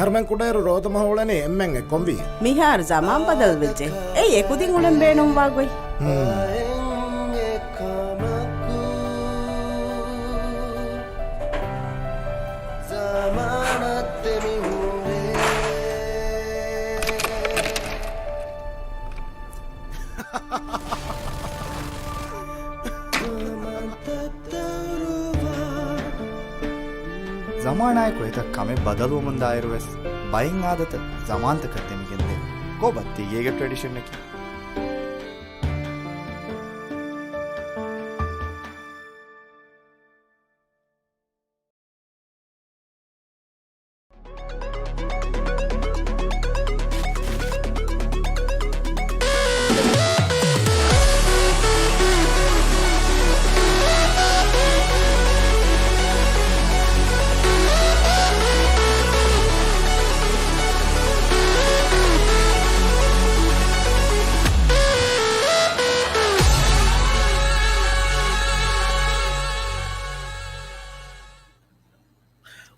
Harman kuderu roda mahulane emmen e kombi. Mihar zaman badal veje. Ei ekudin ulen beenum wagoi. ಜಮಾನಾಯ್ಕು ಇತ ಕಮೆ ಬದಲು ಮುಂದಾಯಿರುವೆಸ್ buying ಆದತ ಜಮಾಂತ ಕತ್ತೆ ಮಿಗೆಂದೆ ಕೋ ಬತ್ತಿ ಏಗೆ tradition ನಕಿ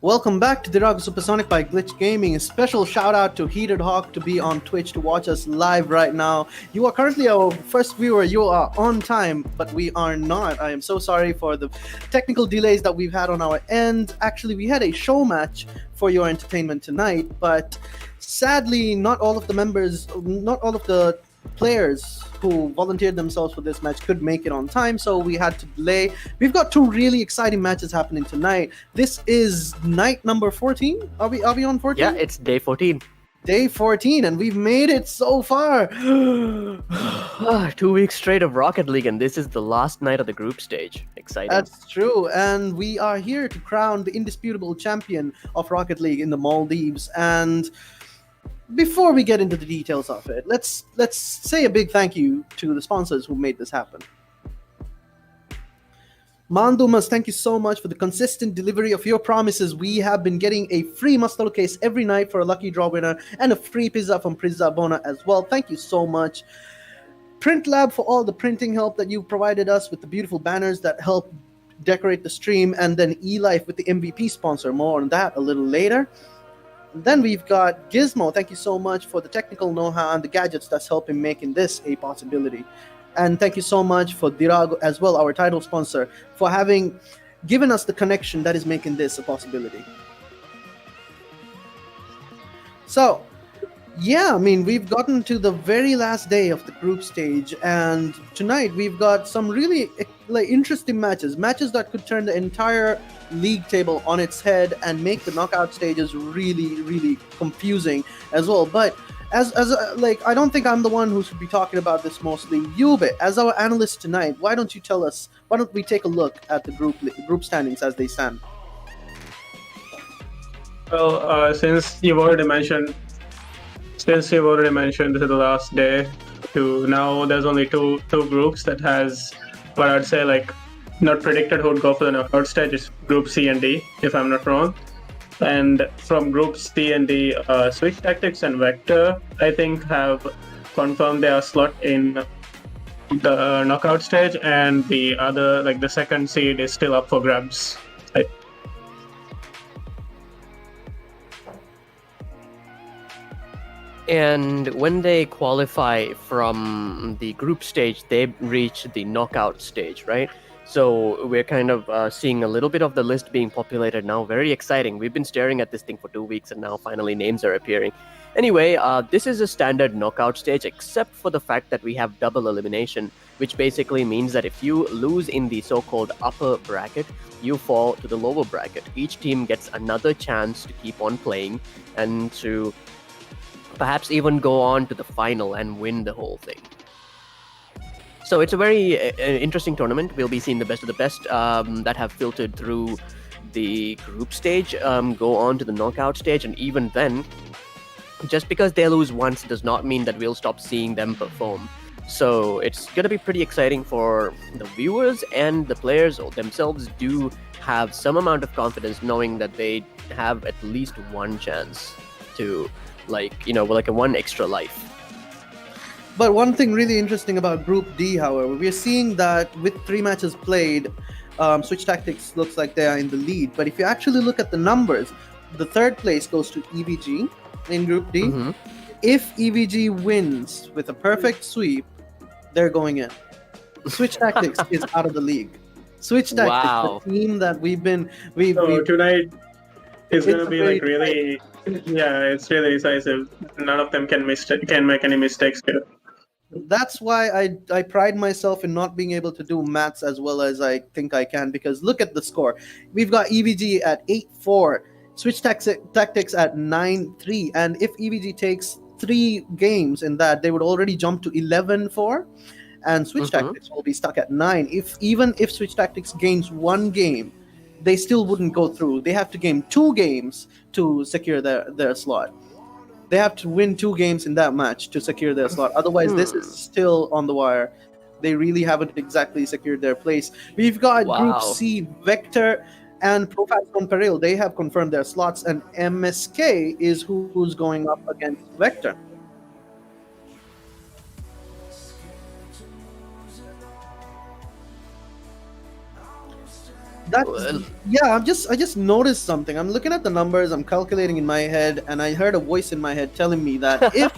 Welcome back to Dhiraagu Supersonic by Glitch Gaming. A special shout out to Heated Hawk to be on Twitch to watch us live right now. You are currently our first viewer. You are on time, but we are not. I am so sorry for the technical delays that we've had on our end. Actually, we had a show match for your entertainment tonight, but sadly, not all of the players who volunteered themselves for this match could make it on time, so we had to delay. We've got two really exciting matches happening tonight. This is night number 14. Are we on 14? Yeah, it's day 14. Day 14, and we've made it so far. 2 weeks straight of Rocket League, and this is the last night of the group stage. Exciting. That's true, and we are here to crown the indisputable champion of Rocket League in the Maldives. And before we get into the details of it, let's say a big thank you to the sponsors who made this happen. Mandumas, thank you so much for the consistent delivery of your promises. We have been getting a free Mustalo case every night for a lucky draw winner and a free pizza from Pizza Bona as well. Thank you so much. Print Lab for all the printing help that you provided us with the beautiful banners that help decorate the stream, and then eLife with the MVP sponsor. More on that a little later. Then we've got Gizmo. Thank you so much for the technical know-how and the gadgets that's helping making this a possibility. And thank you so much for Dhiraagu as well, our title sponsor, for having given us the connection that is making this a possibility. So, yeah, I mean, we've gotten to the very last day of the group stage, and tonight we've got some really interesting matches that could turn the entire league table on its head and make the knockout stages really, really confusing as well. But as I don't think I'm the one who should be talking about this mostly. Yube, as our analyst tonight, why don't you tell us? Why don't we take a look at the group standings as they stand? Well, since you've already mentioned this is the last day. To now, there's only two groups that has what I'd say not predicted who would go for the knockout stage. Is Group C and D, if I'm not wrong. And from Group C and D, Switch Tactics and Vector, I think, have confirmed their slot in the knockout stage, and the other, the second seed, is still up for grabs. And when they qualify from the group stage, they reach the knockout stage, right? So we're kind of seeing a little bit of the list being populated now. Very exciting. We've been staring at this thing for 2 weeks, and now finally names are appearing. Anyway, this is a standard knockout stage, except for the fact that we have double elimination, which basically means that if you lose in the so-called upper bracket, you fall to the lower bracket. Each team gets another chance to keep on playing and to perhaps even go on to the final and win the whole thing. So it's a very interesting tournament. We'll be seeing the best of the best that have filtered through the group stage go on to the knockout stage, and even then, just because they lose once does not mean that we'll stop seeing them perform. So it's going to be pretty exciting for the viewers, and the players themselves do have some amount of confidence knowing that they have at least one chance to a one extra life. But one thing really interesting about Group D, however, we are seeing that with 3 matches played, Switch Tactics looks like they are in the lead. But if you actually look at the numbers, the third place goes to EVG in Group D. Mm-hmm. If EVG wins with a perfect sweep, they're going in. Switch Tactics is out of the league. Switch Tactics, wow. The team that tonight is going to be really... Yeah, it's really decisive. None of them can make any mistakes here. That's why I pride myself in not being able to do maths as well as I think I can, because look at the score. We've got EVG at 8-4, Switch Tactics at 9-3, and if EVG takes 3 games in that, they would already jump to 11-4, and Switch Tactics will be stuck at 9. Even if Switch Tactics gains 1 game, they still wouldn't go through. They have to gain 2 games to secure their slot. They have to win 2 games in that match to secure their slot. Otherwise, this is still on the wire. They really haven't exactly secured their place. We've got Group C, Vector and Profascon Peril. They have confirmed their slots, and MSK is who's going up against Vector. I just noticed something. I'm looking at the numbers, I'm calculating in my head, and I heard a voice in my head telling me that if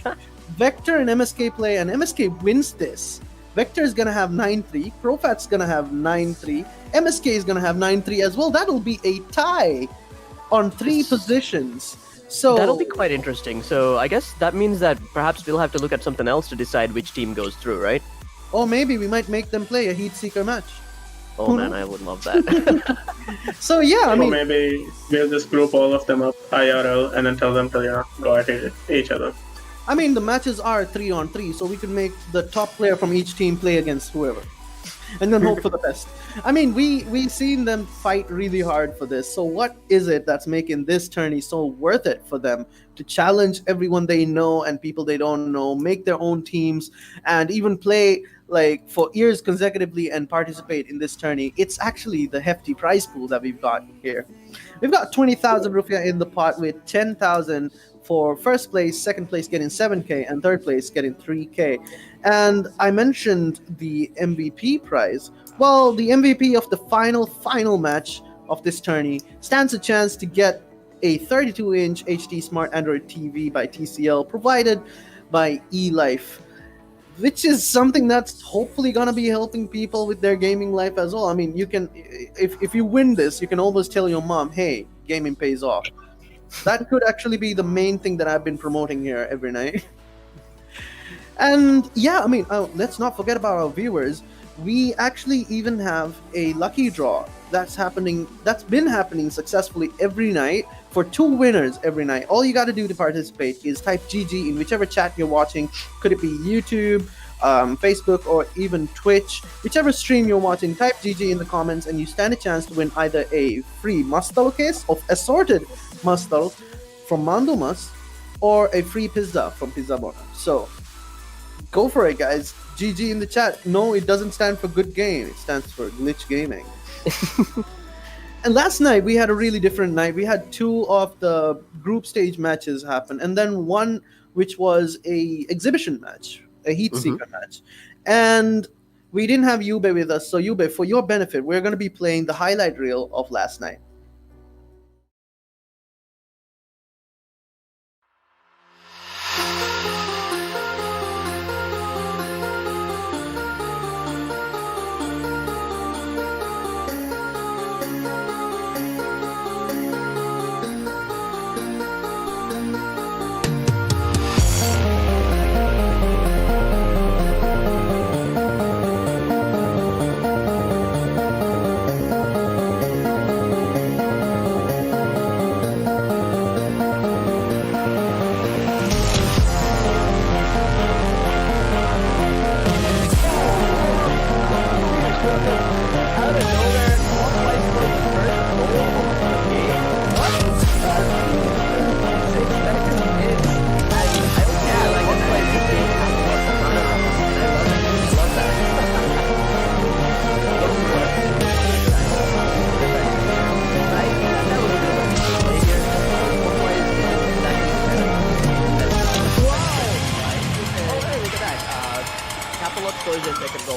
Vector and MSK play and MSK wins this, Vector is gonna have 9-3, Profat's gonna have 9-3, MSK is gonna have 9-3 as well. That'll be a tie on 3 positions. So that'll be quite interesting. So I guess that means that perhaps we'll have to look at something else to decide which team goes through, right? or maybe we might make them play a Heat Seeker match. Oh man, I would love that. So yeah, I Or mean, maybe we'll just group all of them up IRL and then tell them to go at each other. the matches are 3-on-3, so we could make the top player from each team play against whoever, and then hope for the best. We've seen them fight really hard for this. So what is it that's making this tourney so worth it for them to challenge everyone they know and people they don't know, make their own teams, and even play like for years consecutively and participate in this tourney? It's actually the hefty prize pool that we've got here. We've got 20,000 rupiah in the pot, with 10,000 for first place, second place getting 7K, and third place getting 3K. And I mentioned the MVP prize. Well, the MVP of the final match of this tourney stands a chance to get a 32-inch HD Smart Android TV by TCL, provided by eLife, which is something that's hopefully gonna be helping people with their gaming life as well. You can, if you win this, you can always tell your mom, hey, gaming pays off. That could actually be the main thing that I've been promoting here every night. And yeah, let's not forget about our viewers. We actually even have a lucky draw that's been happening successfully every night for 2 winners every night. All you got to do to participate is type GG in whichever chat you're watching. Could it be YouTube, Facebook, or even Twitch? Whichever stream you're watching, type GG in the comments and you stand a chance to win either a free Mastal case of assorted Mastal from Mandumas or a free pizza from Pizza Bona. So go for it, guys. GG in the chat. No, it doesn't stand for good game. It stands for glitch gaming. And last night we had a really different night. We had 2 of the group stage matches happen, and then one which was a exhibition match, a Heat Seeker match. And we didn't have Yube with us. So Yube, for your benefit, we're going to be playing the highlight reel of last night.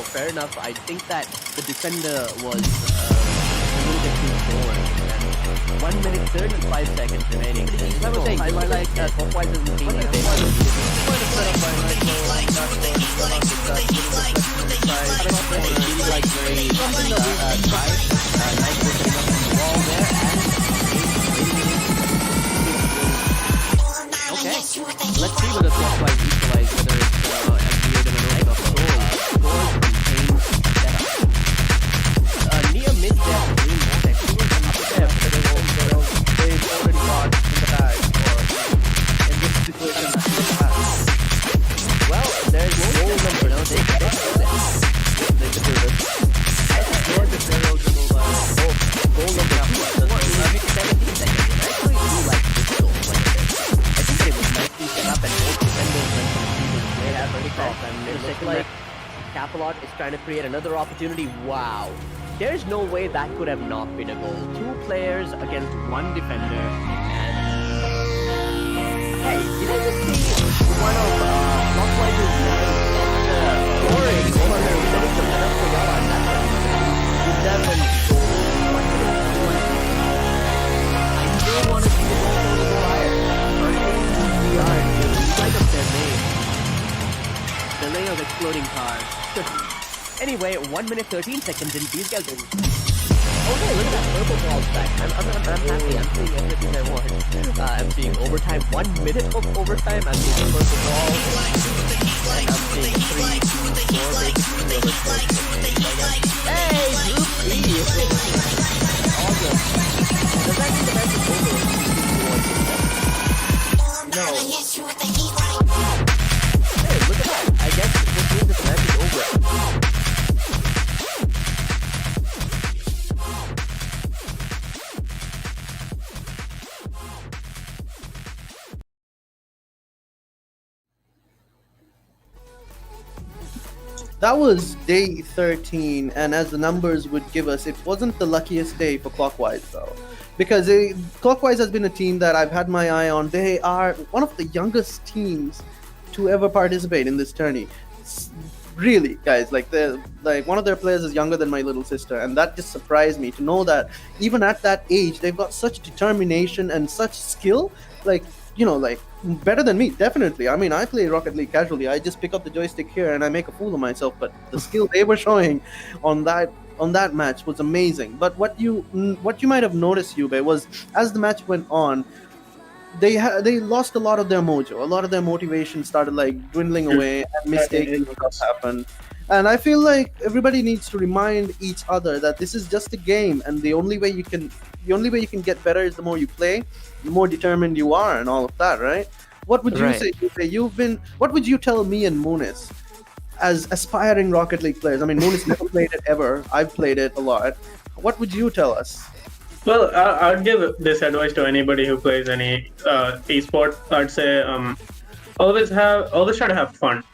Fair enough. I think that the defender was a little bit too short. 1 minute 35 seconds remaining. I was saying, I like Clockwise isn't being Okay, let's see whether Clockwise equalize, whether it's weird and annoying or near mid-depth, they've already got in the bag, or in this situation, well, there's goal number, no, they can do this. They can do this. I think the Pharaohs will goal number 17 seconds. I actually do like this goal quite a bit. I think it was nicely set up and both defenders went way out of the top, and it looks like Capalot is trying to create another opportunity. Wow. There's no way that could have not been a goal. 2 players against 1 defender. And hey, did I just see one of Clockwise's scoring over there? That is the setup for Yara. That's 11 goals. trading cards. Anyway, 1 minute 13 seconds in these guys. Okay, look at that purple ball's back. I'm happy. I'm seeing everything I want. I'm seeing overtime. 1 minute of overtime. I'm seeing purple ball. And I'm seeing 3, 2, 4, basically overtime. Hey, Group E. Awesome. Does that mean the match is over? No. Hey, look at that. I guess this means this match is over. That was day 13, and as the numbers would give us, it wasn't the luckiest day for Clockwise though, because Clockwise has been a team that I've had my eye on. They are one of the youngest teams to ever participate in this tourney. Really, guys, like one of their players is younger than my little sister, and that just surprised me to know that even at that age they've got such determination and such skill. Like, you know, like better than me, definitely. I mean, I play Rocket League casually. I just pick up the joystick here and I make a fool of myself. But the skill they were showing on that match was amazing. But what you might have noticed, Yube, was as the match went on, they lost a lot of their mojo. A lot of their motivation started like dwindling away, and mistakes happened. And I feel like everybody needs to remind each other that this is just a game, and the only way you can get better is the more you play, the more determined you are, and all of that, right? What would you say? What would you tell me and Munis as aspiring Rocket League players? I mean, Munis never played it ever. I've played it a lot. What would you tell us? Well, I'd give this advice to anybody who plays any esport. I'd say always try to have fun.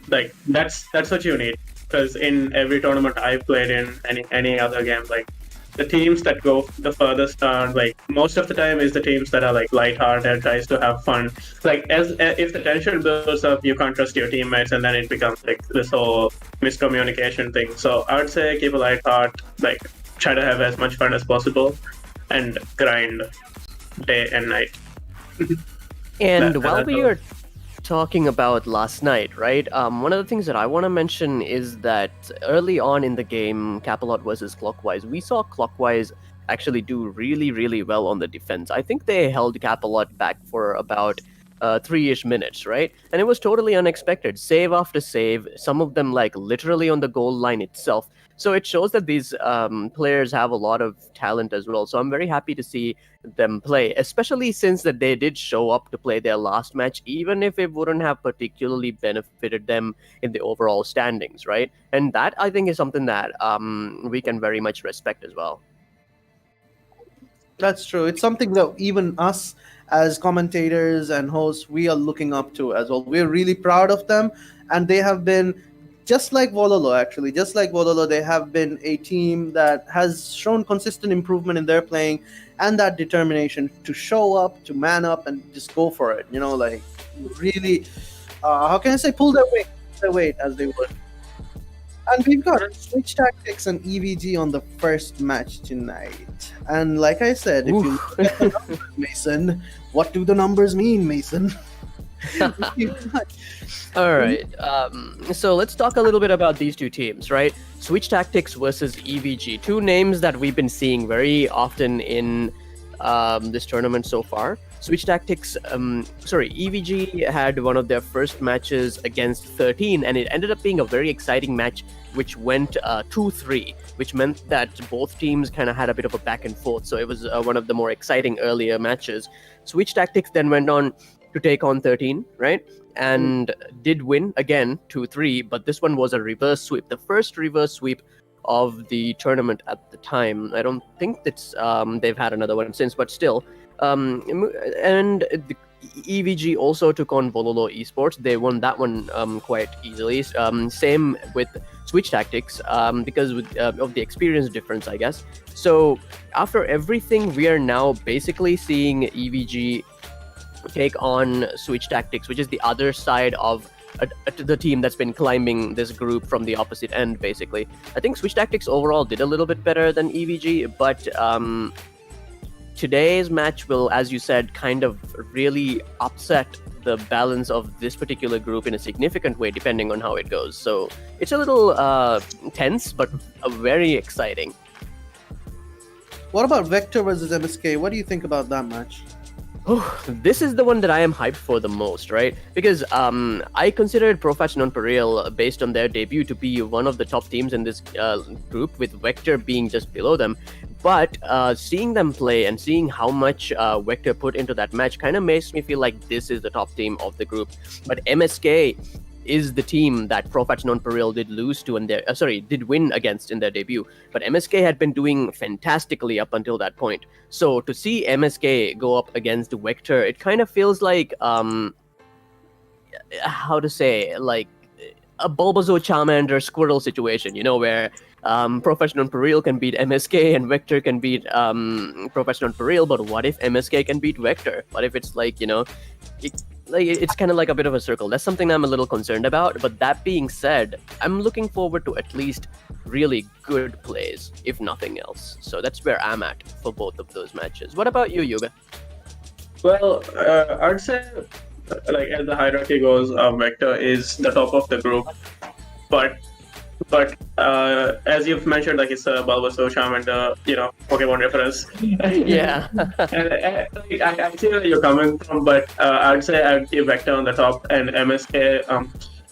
Like that's what you need, because in every tournament I've played in any other game, like the teams that go the furthest are like most of the time is the teams that are like lighthearted, tries to have fun. Like if the tension builds up, you can't trust your teammates, and then it becomes like this whole miscommunication thing. So I would say keep a light heart, like try to have as much fun as possible, and grind day and night. And while we are talking about last night, right? One of the things that I want to mention is that early on in the game, Capalot versus Clockwise, we saw Clockwise actually do really, really well on the defense. I think they held Capalot back for about 3-ish minutes, right? And it was totally unexpected. Save after save, some of them like literally on the goal line itself. So it shows that these players have a lot of talent as well. So I'm very happy to see them play, especially since that they did show up to play their last match, even if it wouldn't have particularly benefited them in the overall standings, right? And that, I think, is something that we can very much respect as well. That's true. It's something that even us as commentators and hosts, we are looking up to as well. We're really proud of them, and they have been just like Vololo, actually. Just like Vololo, they have been a team that has shown consistent improvement in their playing and that determination to show up, to man up, and just go for it. You know, like really, how can I say, pull their weight as they would. And we've got Switch Tactics and EVG on the first match tonight. And like I said, if you look at the numbers, Mason, what do the numbers mean, Mason? All right. So let's talk a little bit about these two teams, right? Switch Tactics versus EVG. Two names that we've been seeing very often in this tournament so far. Switch Tactics, EVG had one of their first matches against 13, and it ended up being a very exciting match, which went 2-3, which meant that both teams kind of had a bit of a back and forth. So it was one of the more exciting earlier matches. Switch Tactics then went on to take on 13, right? And did win again 2-3, but this one was a reverse sweep, the first reverse sweep of the tournament at the time. I don't think that's they've had another one since, but still. And the EVG also took on Vololo Esports. They won that one quite easily. Same with Switch Tactics because of the experience difference, I guess. So after everything, we are now basically seeing EVG take on Switch Tactics, which is the other side of the team that's been climbing this group from the opposite end, basically. I think Switch Tactics overall did a little bit better than EVG, but today's match will, as you said, kind of really upset the balance of this particular group in a significant way, depending on how it goes. So it's a little tense, but very exciting. What about Vector versus MSK? What do you think about that match? Oh, this is the one that I am hyped for the most, right? Because I considered Profetch Non-Pareil, based on their debut, to be one of the top teams in this group, with Vector being just below them. But seeing them play and seeing how much Vector put into that match kind of makes me feel like this is the top team of the group. But MSK is the team that Profetch Non-Pareil did lose to in their did win against in their debut. But MSK had been doing fantastically up until that point. So to see MSK go up against Vector, it kind of feels like how to say, like a Bulbasaur Charmander Squirtle situation, you know, where Profetch Non-Pareil can beat MSK and Vector can beat Profetch Non-Pareil, but what if MSK can beat Vector? What if it's like, you know, it's kind of like a bit of a circle. That's something I'm a little concerned about. But that being said, I'm looking forward to at least really good plays, if nothing else. So that's where I'm at for both of those matches. What about you, Yuga? Well, I'd say, like, as the hierarchy goes, Vector is the top of the group, but as you've mentioned, like, it's a Bulbasaur, Charmander, you know, Pokemon reference. Yeah. And I see where you're coming from, but I'd say I'd give Vector on the top and MSK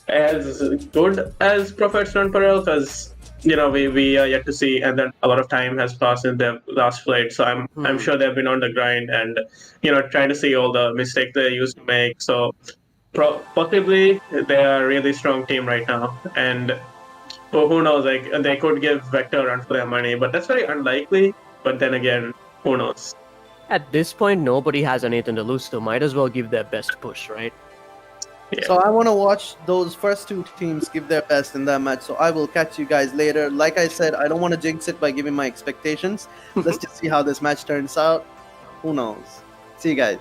as good as Profetch Non-Pareil, because, you know, we are yet to see, and then a lot of time has passed in their last flight, so I'm sure they've been on the grind and, you know, trying to see all the mistakes they used to make. So possibly they are a really strong team right now, and who knows, like, they could give Vector a run for their money, but that's very unlikely. But then again, who knows? At this point, nobody has anything to lose, so might as well give their best push, right? Yeah. So I want to watch those first two teams give their best in that match. So I will catch you guys later. Like I said, I don't want to jinx it by giving my expectations. Let's just see how this match turns out. Who knows? See you guys.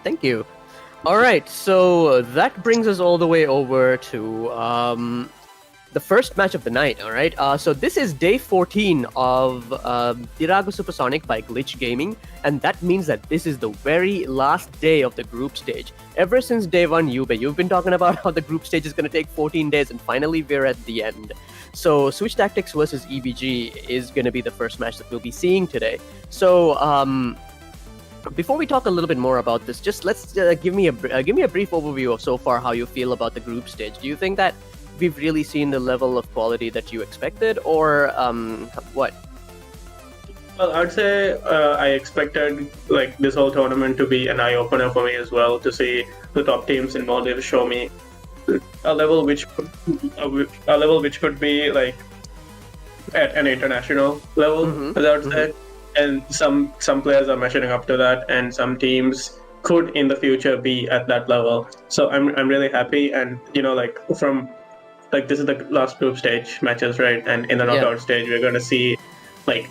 Thank you. All right, so that brings us all the way over to the first match of the night, all right? So this is day 14 of Dhiraagu Supersonic by Glitch Gaming, and that means that this is the very last day of the group stage. Ever since day one, you've been talking about how the group stage is going to take 14 days, and finally we're at the end. So Switch TACTIX versus EVG is going to be the first match that we'll be seeing today. So before we talk a little bit more about this, just let's give me a brief overview of so far how you feel about the group stage. Do you think that we've really seen the level of quality that you expected, or what? Well, I'd say I expected, like, this whole tournament to be an eye-opener for me as well, to see the top teams in Maldives show me a level which could be, like, at an international level, as I would say. And some players are measuring up to that, and some teams could in the future be at that level. So I'm really happy, and, you know, like, from, like, this is the last group stage matches, right? And in the knockout stage, we're going to see, like,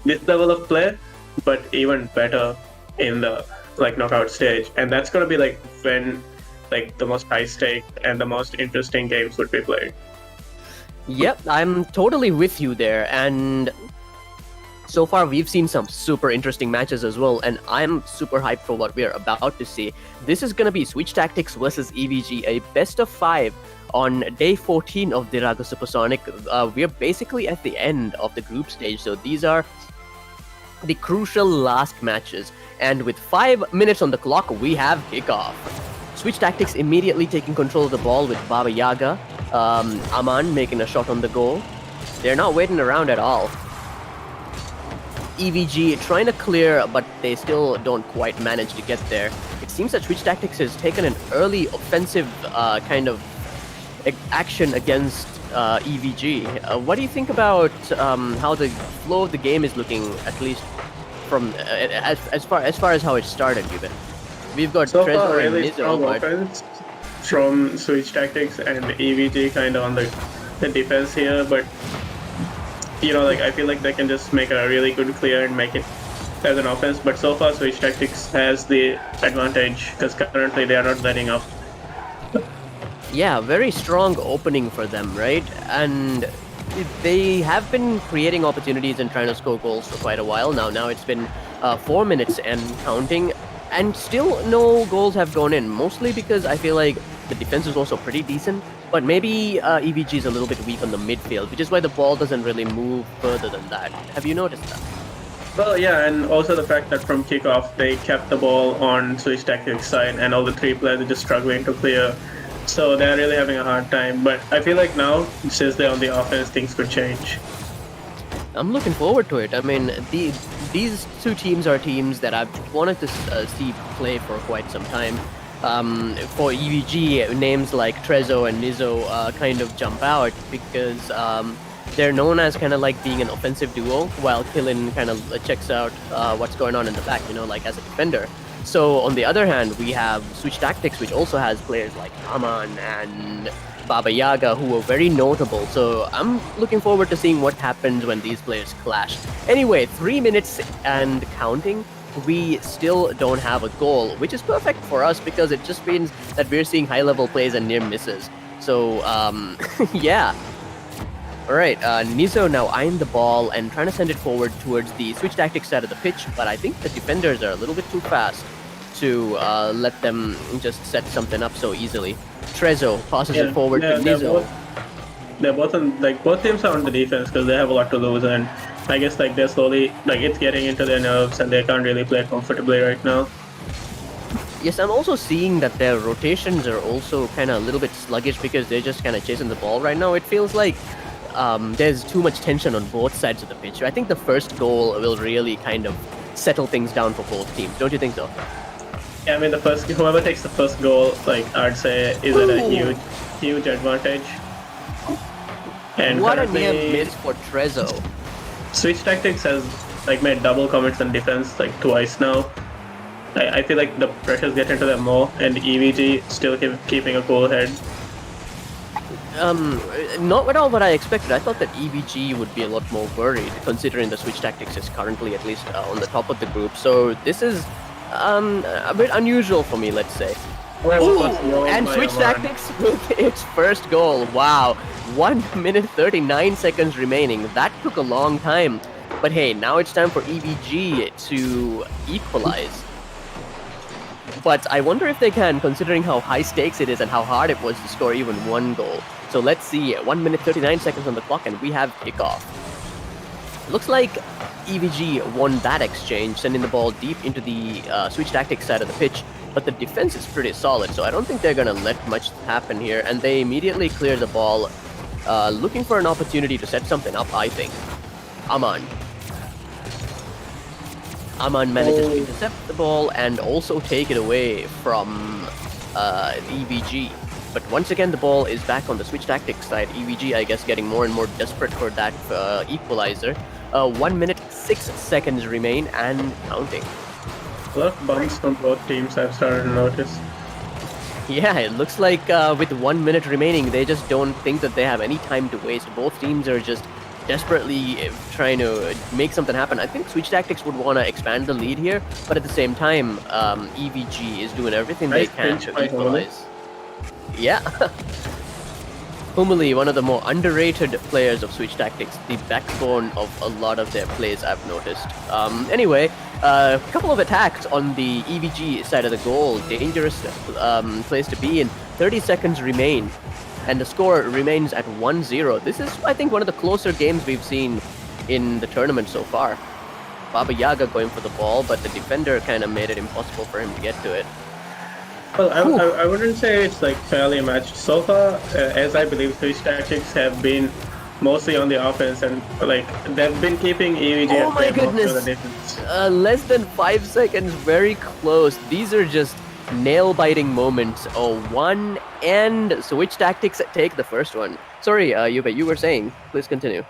this level of play, but even better in the, like, knockout stage. And that's going to be, like, when, like, the most high stake and the most interesting games would be played. Yep, I'm totally with you there. And so far, we've seen some super interesting matches as well, and I'm super hyped for what we're about to see. This is going to be Switch TACTIX versus EVG, a best of 5 on day 14 of Dhiraagu Supersonic. We're basically at the end of the group stage, so these are the crucial last matches. And with 5 minutes on the clock, we have kickoff. Switch TACTIX immediately taking control of the ball with Baba Yaga. Aman making a shot on the goal. They're not waiting around at all. EVG trying to clear, but they still don't quite manage to get there. It seems that Switch TACTIX has taken an early offensive kind of action against EVG. What do you think about how the flow of the game is looking, at least from as far as how it started, even? We've got so Trezor far really and strong Nizo, offense from Switch TACTIX and EVG kind of on the defense here, but, you know, like, I feel like they can just make a really good clear and make it as an offense. But so far, Switch TACTIX has the advantage because currently they are not letting up. Yeah, very strong opening for them, right? And they have been creating opportunities and trying to score goals for quite a while now. Now it's been 4 minutes and counting, and still no goals have gone in. Mostly because I feel like the defense is also pretty decent, but maybe EVG is a little bit weak on the midfield, which is why the ball doesn't really move further than that. Have you noticed that? Well, yeah, and also the fact that from kickoff they kept the ball on Switch Tactics side, and all the three players are just struggling to clear. So they're really having a hard time. But I feel like now, since they're on the offense, things could change. I'm looking forward to it. I mean, these two teams are teams that I've wanted to see play for quite some time. For EVG, names like Trezzo and Nizo kind of jump out because they're known as kind of like being an offensive duo, while Killin kind of checks out what's going on in the back, like as a defender. So on the other hand, we have Switch Tactics, which also has players like Aman and Baba Yaga, who are very notable. So I'm looking forward to seeing what happens when these players clash. Anyway, 3 minutes and counting. We still don't have a goal, which is perfect for us because it just means that we're seeing high-level plays and near misses. So, yeah. Alright, Nizo now eyeing the ball and trying to send it forward towards the Switch Tactics side of the pitch, but I think the defenders are a little bit too fast to let them just set something up so easily. Trezzo passes it forward to Nizo. They're both on, both teams are on the defense because they have a lot to lose, and I guess they're slowly, it's getting into their nerves and they can't really play comfortably right now. Yes, I'm also seeing that their rotations are also kind of a little bit sluggish because they're just kind of chasing the ball right now. It feels like there's too much tension on both sides of the pitch. I think the first goal will really kind of settle things down for both teams. Don't you think so? Yeah, I mean, whoever takes the first goal, I'd say, is at a huge advantage. And what a near miss for Trezzo. Switch Tactics has made double commits on defense twice now. I feel like the pressures get into them more, and EVG still keeping a cool head. Not at all what I expected. I thought that EVG would be a lot more worried, considering the Switch Tactics is currently at least on the top of the group. So this is a bit unusual for me, let's say. Ooh, and Switch Tactics with its first goal. Wow, 1 minute 39 seconds remaining. That took a long time. But hey, now it's time for EVG to equalize. But I wonder if they can, considering how high stakes it is and how hard it was to score even one goal. So let's see, 1 minute 39 seconds on the clock and we have kickoff. Looks like EVG won that exchange, sending the ball deep into the Switch Tactics side of the pitch. But the defense is pretty solid, so I don't think they're going to let much happen here. And they immediately clear the ball, looking for an opportunity to set something up, I think. Aman manages to intercept the ball and also take it away from EVG. But once again, the ball is back on the Switch Tactics side. EVG, I guess, getting more and more desperate for that equalizer. 1 minute 6 seconds remain and counting. A lot of bumps from both teams I've started to notice. Yeah, it looks like with 1 minute remaining, they just don't think that they have any time to waste. Both teams are just desperately trying to make something happen. I think Switch Tactics would want to expand the lead here, but at the same time, EVG is doing everything they can to equalize. Yeah. Humili, one of the more underrated players of Switch Tactics, the backbone of a lot of their plays, I've noticed. Anyway, a couple of attacks on the EVG side of the goal. Dangerous place to be in. 30 seconds remain, and the score remains at 1-0. This is, I think, one of the closer games we've seen in the tournament so far. Baba Yaga going for the ball, but the defender kind of made it impossible for him to get to it. Well, I wouldn't say it's fairly matched so far, as I believe Switch Tactics have been mostly on the offense, and they've been keeping EVG oh my goodness, the defense. Less than 5 seconds, very close. These are just nail-biting moments. Oh, one, and Switch Tactics take the first one. Sorry, Yuve, you were saying. Please continue.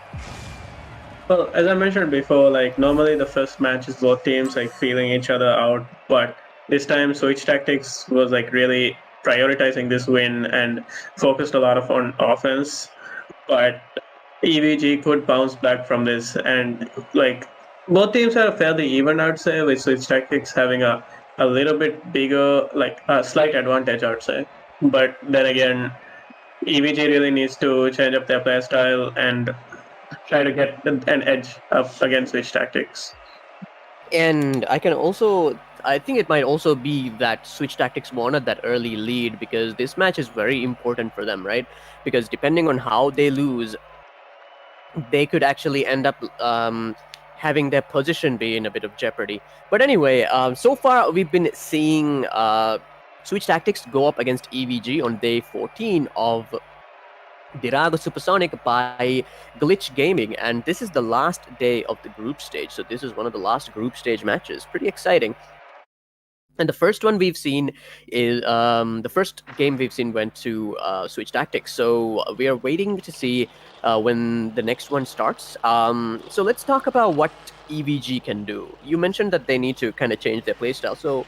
Well, as I mentioned before, normally the first match is both teams feeling each other out, but this time Switch Tactics was really prioritizing this win and focused a lot on offense. But EVG could bounce back from this, and both teams are fairly even, I'd say, with Switch Tactics having a little bit bigger, a slight advantage, I'd say. But then again, EVG really needs to change up their play style and try to get an edge up against Switch Tactics. And I think it might also be that Switch Tactics wanted that early lead because this match is very important for them, right? Because depending on how they lose, they could actually end up having their position be in a bit of jeopardy. But anyway, so far we've been seeing Switch Tactics go up against EVG on day 14 of Dhiraagu Supersonic by Glitch Gaming, and this is the last day of the group stage. So this is one of the last group stage matches. Pretty exciting. And the first one we've seen is the first game we've seen went to Switch Tactics. So we are waiting to see when the next one starts. So let's talk about what EVG can do. You mentioned that they need to kind of change their playstyle. So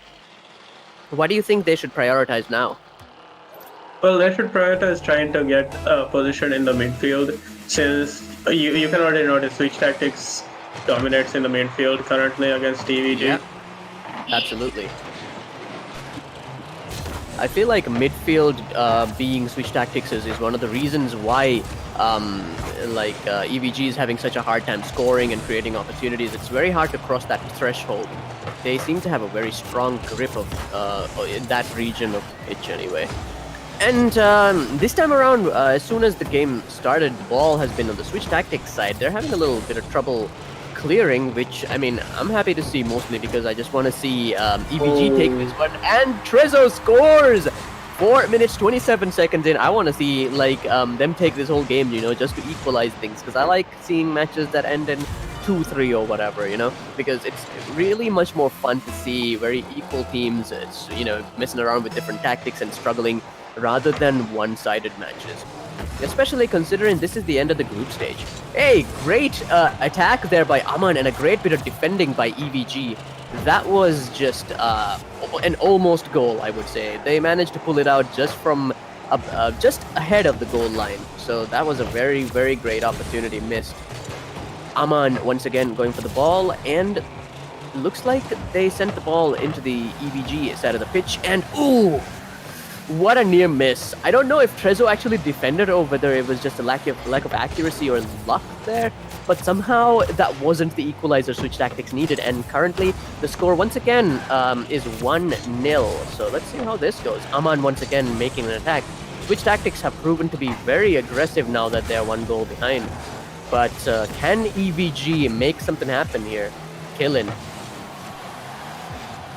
what do you think they should prioritize now? Well, they should prioritize trying to get a position in the midfield, since you can already notice Switch Tactics dominates in the midfield currently against TVG. Yeah, absolutely. I feel like midfield being Switch Tactics is one of the reasons why EVG is having such a hard time scoring and creating opportunities. It's very hard to cross that threshold. They seem to have a very strong grip of in that region of the pitch anyway. And this time around, as soon as the game started, the ball has been on the Switch Tactics side. They're having a little bit of trouble clearing, which, I mean, I'm happy to see mostly because I just want to see EVG take this one. And Trezzo scores! 4 minutes, 27 seconds in. I want to see, them take this whole game, just to equalize things. Because I like seeing matches that end in 2-3 or whatever, because it's really much more fun to see very equal teams, messing around with different tactics and struggling rather than one-sided matches. Especially considering this is the end of the group stage. Hey, great attack there by Aman and a great bit of defending by EVG. That was just an almost goal, I would say. They managed to pull it out just from just ahead of the goal line. So that was a very, very great opportunity missed. Aman once again going for the ball, and looks like they sent the ball into the EVG side of the pitch, and ooh! What a near miss. I don't know if Trezzo actually defended or whether it was just a lack of accuracy or luck there, but somehow that wasn't the equalizer Switch Tactics needed, and currently the score once again is 1-0. So let's see how this goes. Aman once again making an attack. Switch Tactics have proven to be very aggressive now that they're 1 goal behind. But can EVG make something happen here? Killin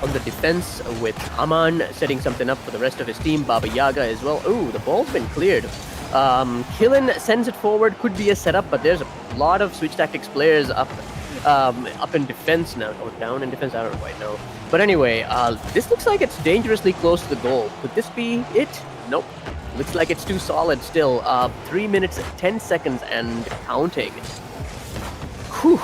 on the defense with Aman setting something up for the rest of his team. Baba Yaga as well. Ooh, the ball's been cleared. Killin sends it forward. Could be a setup, but there's a lot of Switch Tactics players up in defense now, or down in defense. I don't quite know. But anyway, this looks like it's dangerously close to the goal. Could this be it? Nope. Looks like it's too solid still. 3 minutes, 10 seconds, and counting. Whew.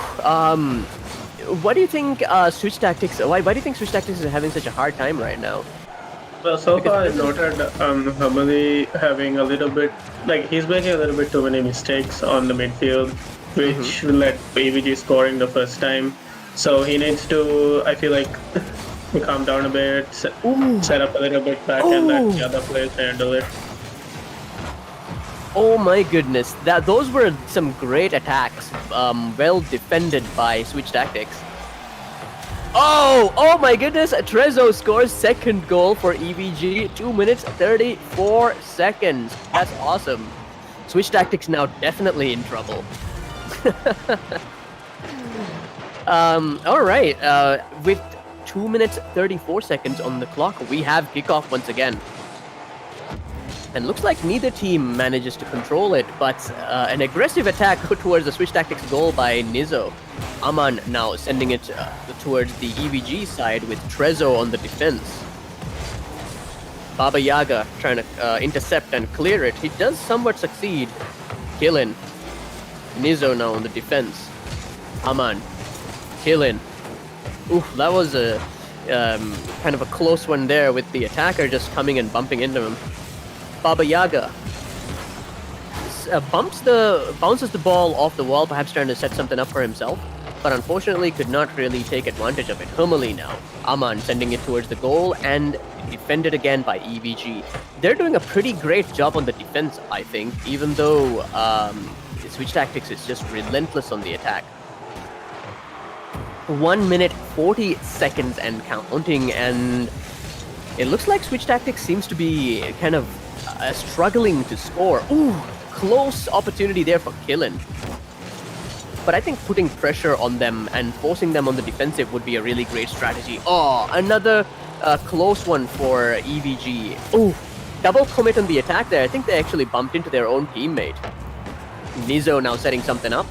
What do you think Switch Tactics... Why do you think Switch Tactics is having such a hard time right now? Well, so far I've noted Hamali having a little bit... he's making a little bit too many mistakes on the midfield, which will let EVG scoring the first time. So he needs to, I feel like, calm down a bit, set up a little bit back, and let the other players handle it. Oh my goodness, those were some great attacks, well defended by Switch Tactics. Oh my goodness, Trezzo scores second goal for EVG, 2 minutes, 34 seconds. That's awesome. Switch Tactics now definitely in trouble. Alright, with 2 minutes, 34 seconds on the clock, we have kickoff once again. And looks like neither team manages to control it, but an aggressive attack towards the Switch Tactics goal by Nizo. Aman now sending it towards the EVG side with Trezzo on the defense. Baba Yaga trying to intercept and clear it. He does somewhat succeed. Killin. Nizo now on the defense. Aman. Killin. Oof, that was a kind of a close one there with the attacker just coming and bumping into him. Baba Yaga bounces the ball off the wall, perhaps trying to set something up for himself, but unfortunately could not really take advantage of it. Humali now. Aman sending it towards the goal and defended again by EVG. They're doing a pretty great job on the defense, I think, even though Switch Tactics is just relentless on the attack. 1 minute 40 seconds and counting, and it looks like Switch Tactics seems to be kind of struggling to score. Ooh, close opportunity there for Killen. But I think putting pressure on them and forcing them on the defensive would be a really great strategy. Oh, another close one for EVG. Ooh, double commit on the attack there. I think they actually bumped into their own teammate. Nizo now setting something up.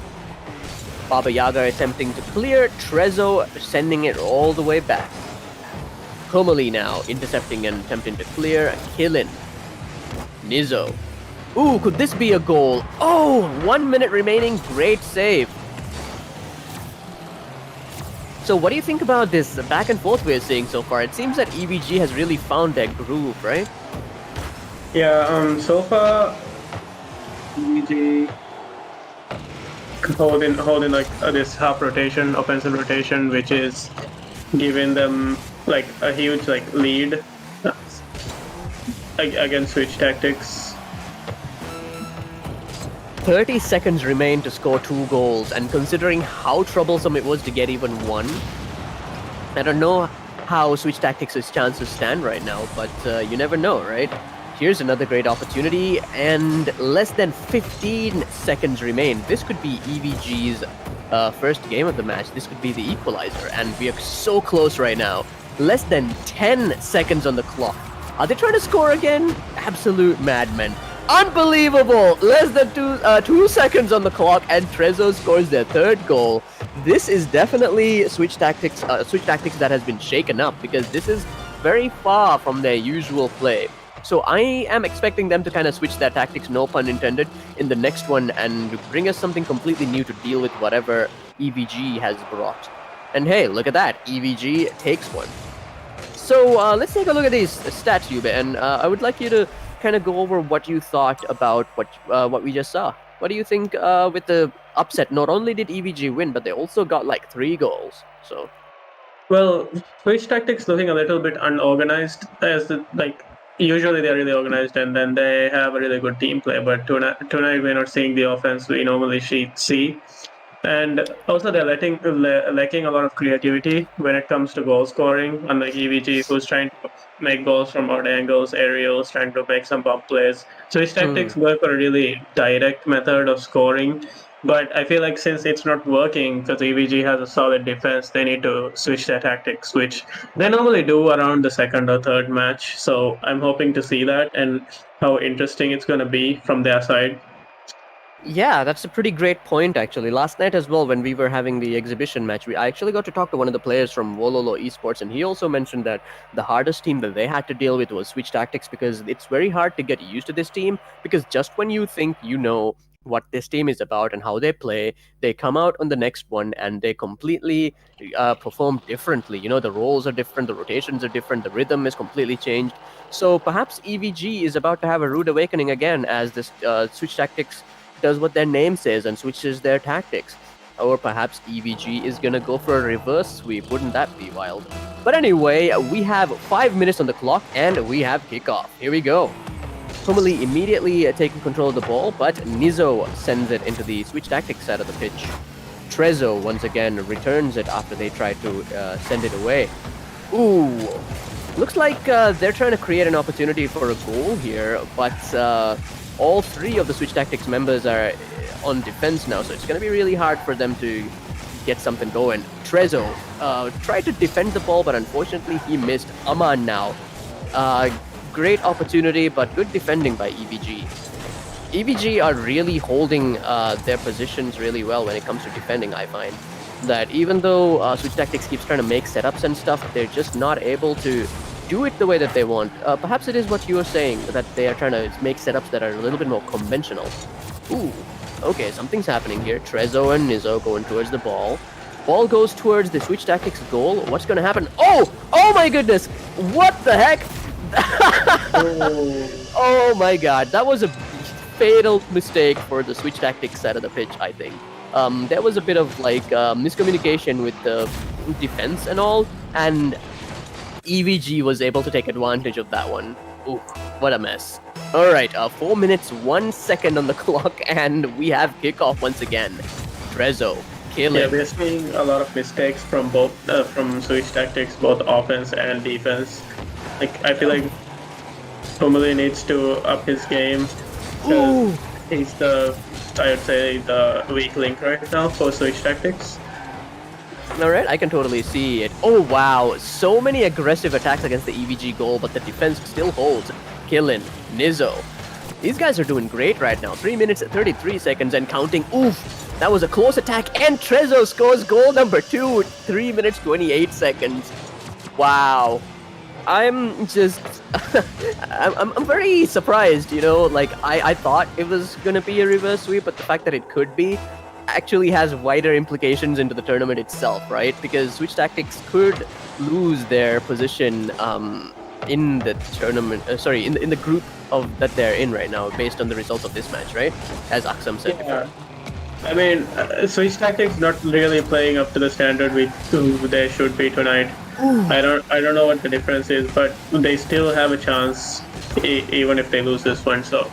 Baba Yaga attempting to clear. Trezzo sending it all the way back. Komali now intercepting and attempting to clear. Killen. Nizo. Ooh, could this be a goal? Oh, 1 minute remaining. Great save. So what do you think about this back and forth we're seeing so far? It seems that EVG has really found their groove, right? Yeah, so far, EVG holding like this half rotation, offensive rotation, which is giving them like a huge like lead against Switch Tactics. 30 seconds remain to score 2 goals, and considering how troublesome it was to get even one, I don't know how Switch Tactics' chances stand right now, but you never know, right? Here's another great opportunity, and less than 15 seconds remain. This could be EVG's first game of the match. This could be the equalizer, and we are so close right now. Less than 10 seconds on the clock. Are they trying to score again? Absolute madmen. Unbelievable! Less than 2 seconds on the clock, and Trezzo scores their third goal. This is definitely Switch Tactics that has been shaken up, because this is very far from their usual play. So I am expecting them to kind of switch their tactics, no pun intended, in the next one and bring us something completely new to deal with whatever EVG has brought. And hey, look at that, EVG takes one. So let's take a look at these stats, Yube, and I would like you to kind of go over what you thought about what we just saw. What do you think with the upset? Not only did EVG win, but they also got like 3 goals. So, well, Switch Tactics looking a little bit unorganized, usually they're really organized and then they have a really good team play, but tonight we're not seeing the offense we normally see. And also they're lacking a lot of creativity when it comes to goal scoring, unlike EVG, who's trying to make goals from odd angles, aerials, trying to make some bump plays. Switch Tactics work for a really direct method of scoring, but I feel like since it's not working because EVG has a solid defense, they need to switch their tactics, which they normally do around the second or third match. So I'm hoping to see that and how interesting it's going to be from their side. yeah, that's a pretty great point, actually. Last night as well, when we were having the exhibition match, I actually got to talk to one of the players from Wololo Esports, and he also mentioned that the hardest team that they had to deal with was Switch Tactics, because it's very hard to get used to this team, because just when you think you know what this team is about and how they play, they come out on the next one and they completely perform differently. You know, the roles are different, the rotations are different, the rhythm is completely changed. So perhaps EVG is about to have a rude awakening again as this Switch Tactics does what their name says and switches their tactics. Or perhaps EVG is gonna go for a reverse sweep. Wouldn't that be wild? But anyway, we have 5 minutes on the clock and we have kickoff. Here we go. Komali immediately taking control of the ball, but Nizo sends it into the Switch Tactics side of the pitch. Trezzo once again returns it after they try to send it away. Ooh, looks like they're trying to create an opportunity for a goal here, but all 3 of the Switch Tactics members are on defense now, so it's going to be really hard for them to get something going. Trezzo tried to defend the ball, but unfortunately he missed. Aman now. Great opportunity, but good defending by EVG. EVG are really holding their positions really well when it comes to defending, I find. That even though Switch Tactics keeps trying to make setups and stuff, they're just not able to do it the way that they want. Perhaps it is what you were saying, that they are trying to make setups that are a little bit more conventional. Ooh, okay, something's happening here. Trezzo and Nizo going towards the ball. Ball goes towards the Switch Tactics goal. What's going to happen? Oh! Oh my goodness! What the heck? Oh my god, that was a fatal mistake for the Switch Tactics side of the pitch, I think. There was a bit of like miscommunication with the defense and all, and EVG was able to take advantage of that one. Ooh, what a mess. Alright, 4 minutes, 1 second on the clock, and we have kickoff once again. Trezzo Kill Yeah, it. we're seeing a lot of mistakes from both from Switch Tactics, both offense and defense. Like I feel like Humili needs to up his game. Ooh. He's I would say the weak link right now for Switch Tactics. Alright, I can totally see it. Oh wow, so many aggressive attacks against the EVG goal, but the defense still holds. Killin, Nizzo. These guys are doing great right now. 3 minutes 33 seconds and counting. Oof, that was a close attack, and Trezzo scores goal number 2. 3 minutes 28 seconds. Wow. I'm just I'm very surprised, you know, like I thought it was gonna be a reverse sweep, but the fact that it could be actually has wider implications into the tournament itself, right? Because Switch Tactics could lose their position in the tournament, in the group of that they're in right now, based on the results of this match, right? As Aksam said before. I mean, Switch Tactics not really playing up to the standard they should be tonight. I don't know what the difference is, but they still have a chance even if they lose this one. So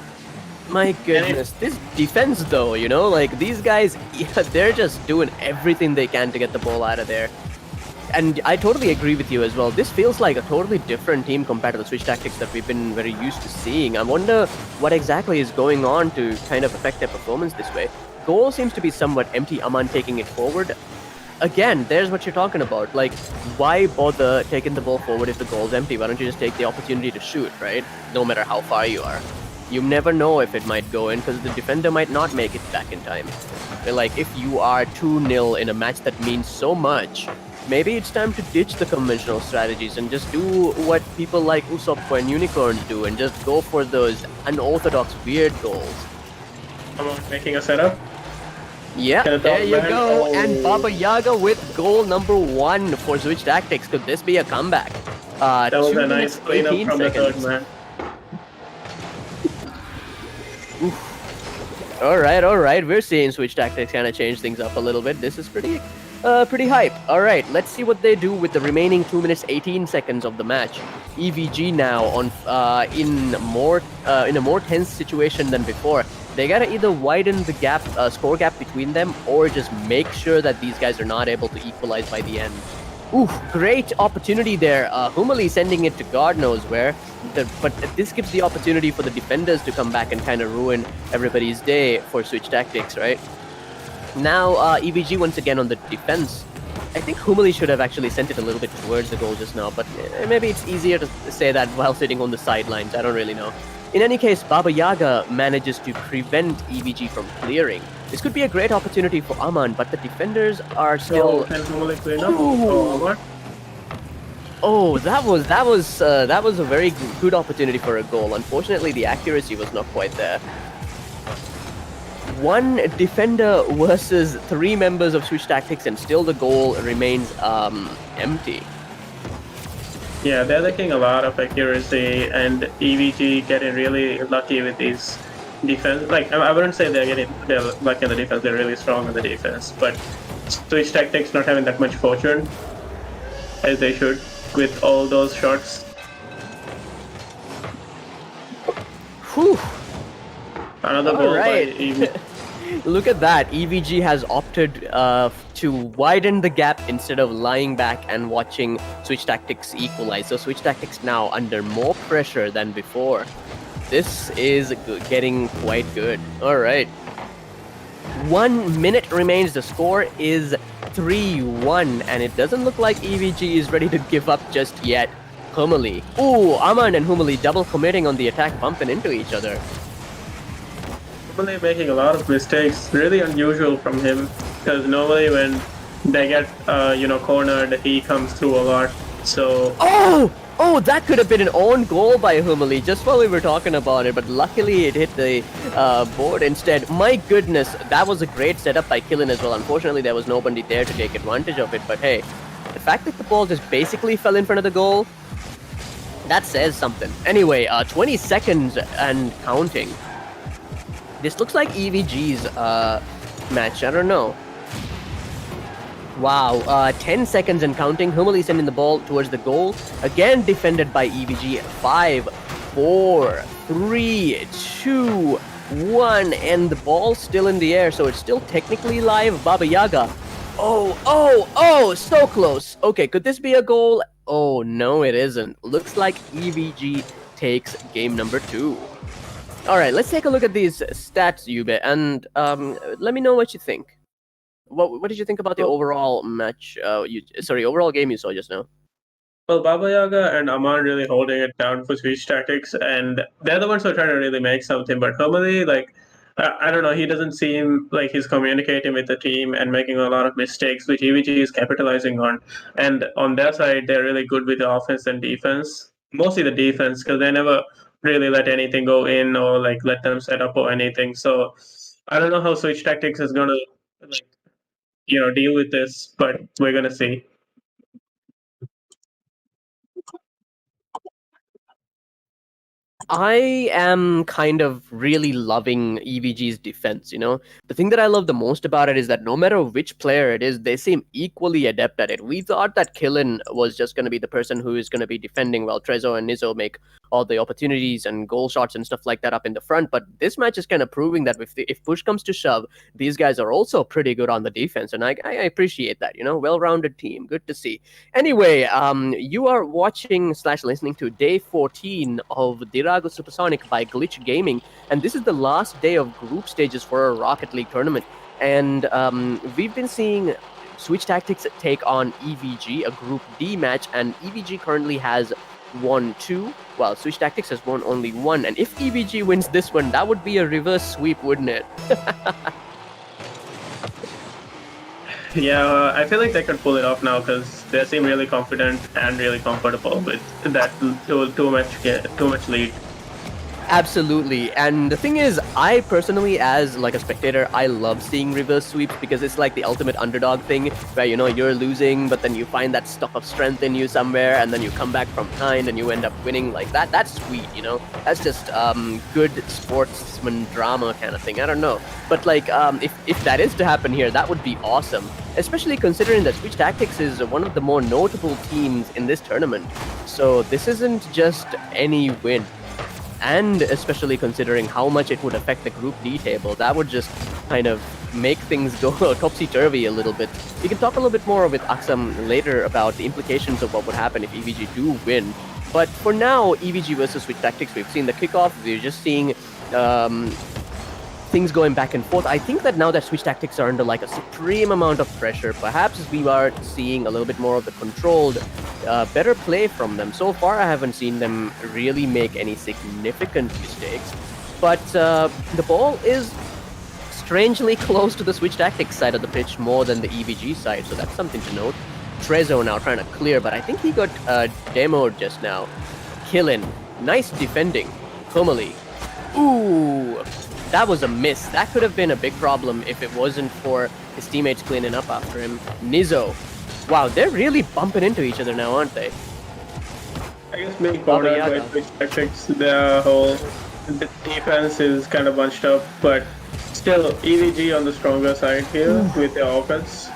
My goodness, this defense though, you know, like these guys, they're just doing everything they can to get the ball out of there. And I totally agree with you as well. This feels like a totally different team compared to the Switch Tactics that we've been very used to seeing. I wonder what exactly is going on to kind of affect their performance this way. Goal seems to be somewhat empty, Aman taking it forward. Again, there's what you're talking about. Like, why bother taking the ball forward if the goal's empty? Why don't you just take the opportunity to shoot, right? No matter how far you are. You never know if it might go in because the defender might not make it back in time. But like, if you are 2-0 in a match that means so much, maybe it's time to ditch the conventional strategies and just do what people like Usopp and Unicorns do and just go for those unorthodox weird goals. I'm making a setup. Yeah, Can it there you man? go. Oh. And Baba Yaga with goal number 1 for Switch Tactics. Could this be a comeback? That was 2 a nice minutes, cleanup 18 from seconds. the third man. All right. We're seeing Switch Tactics kind of change things up a little bit. This is pretty hype. All right, let's see what they do with the remaining 2 minutes 18 seconds of the match. EVG now on in a more tense situation than before. They gotta either widen the gap, score gap between them, or just make sure that these guys are not able to equalize by the end. Oof, great opportunity there. Humili sending it to God knows where. But this gives the opportunity for the defenders to come back and kind of ruin everybody's day for Switch Tactics, right? Now, EVG once again on the defense. I think Humili should have actually sent it a little bit towards the goal just now, but maybe it's easier to say that while sitting on the sidelines. I don't really know. In any case, Baba Yaga manages to prevent EVG from clearing. This could be a great opportunity for Aman, but the defenders are still... Can Humili clean up? Oh, what? Oh, that was a very good opportunity for a goal. Unfortunately, the accuracy was not quite there. 1 defender versus 3 members of Switch Tactics, and still the goal remains empty. Yeah, they're lacking a lot of accuracy, and EVG getting really lucky with these defense. Like, I wouldn't say they're lucky in the defense. They're really strong in the defense, but Switch Tactics not having that much fortune as they should with all those shots. Whew. Another goal Alright. by EVG. Look at that. EVG has opted to widen the gap instead of lying back and watching Switch Tactics equalize. So Switch Tactics now under more pressure than before. This is getting quite good. Alright. 1 minute remains. The score is 3-1, and it doesn't look like EVG is ready to give up just yet. Humili. Ooh, Aman and Humili double committing on the attack, bumping into each other. Humili making a lot of mistakes. Really unusual from him, because normally when they get cornered, he comes through a lot. So Oh, that could have been an own goal by Humili just while we were talking about it, but luckily it hit the board instead. My goodness, that was a great setup by Killin as well. Unfortunately, there was nobody there to take advantage of it, but hey, the fact that the ball just basically fell in front of the goal, that says something. Anyway, 20 seconds and counting. This looks like EVG's match, I don't know. Wow, 10 seconds and counting. Humili sending the ball towards the goal. Again defended by EVG. 5, 4, 3, 2, 1. And the ball's still in the air, so it's still technically live. Baba Yaga Oh, so close. Okay, could this be a goal? Oh, no, it isn't. Looks like EVG takes game number 2. All right, let's take a look at these stats, Yube, and let me know what you think. What did you think about the overall match? Overall game you saw just now. Well, Baba Yaga and Aman really holding it down for Switch Tactics, and they're the ones who are trying to really make something. But Homily, like, I don't know, he doesn't seem like he's communicating with the team and making a lot of mistakes, which EVG is capitalizing on. And on their side, they're really good with the offense and defense, mostly the defense, because they never really let anything go in or like let them set up or anything. So I don't know how Switch Tactics is gonna like deal with this, but we're gonna see. I am kind of really loving EVG's defense, The thing that I love the most about it is that no matter which player it is, they seem equally adept at it. We thought that Killen was just going to be the person who is going to be defending while Trezor and Nizo make all the opportunities and goal shots and stuff like that up in the front. But this match is kind of proving that if push comes to shove, these guys are also pretty good on the defense. And I appreciate that, well-rounded team. Good to see. Anyway, you are watching/listening to day 14 of Dhiraagu Supersonic by Glitch Gaming, and this is the last day of group stages for a Rocket League tournament. And we've been seeing Switch Tactics take on EVG, a Group D match, and EVG currently has won 2, while Switch Tactics has won only 1. And if EVG wins this one, that would be a reverse sweep, wouldn't it? Yeah, I feel like they could pull it off now because they seem really confident and really comfortable with that too much lead. Absolutely. And the thing is, I personally, as like a spectator, I love seeing reverse sweeps because it's like the ultimate underdog thing where, you're losing, but then you find that stock of strength in you somewhere and then you come back from behind and you end up winning like that. That's sweet, That's just good sportsman drama kind of thing. I don't know. But like, if that is to happen here, that would be awesome. Especially considering that Switch Tactics is one of the more notable teams in this tournament. So this isn't just any win. And especially considering how much it would affect the Group D table, that would just kind of make things go topsy-turvy a little bit. We can talk a little bit more with Aksam later about the implications of what would happen if EVG do win. But for now, EVG versus Switch Tactics, we've seen the kickoff, we're just seeing things going back and forth. I think that now that Switch Tactics are under like a supreme amount of pressure, perhaps we are seeing a little bit more of the controlled, better play from them. So far, I haven't seen them really make any significant mistakes, but the ball is strangely close to the Switch Tactics side of the pitch more than the EVG side, so that's something to note. Trezor now trying to clear, but I think he got demoed just now. Killen, nice defending. Kumali, ooh, that was a miss. That could have been a big problem if it wasn't for his teammates cleaning up after him. Nizo, wow, they're really bumping into each other now, aren't they? I guess being cornered by Switch Tactics, the whole defense is kind of bunched up, but still EVG on the stronger side here with the offense.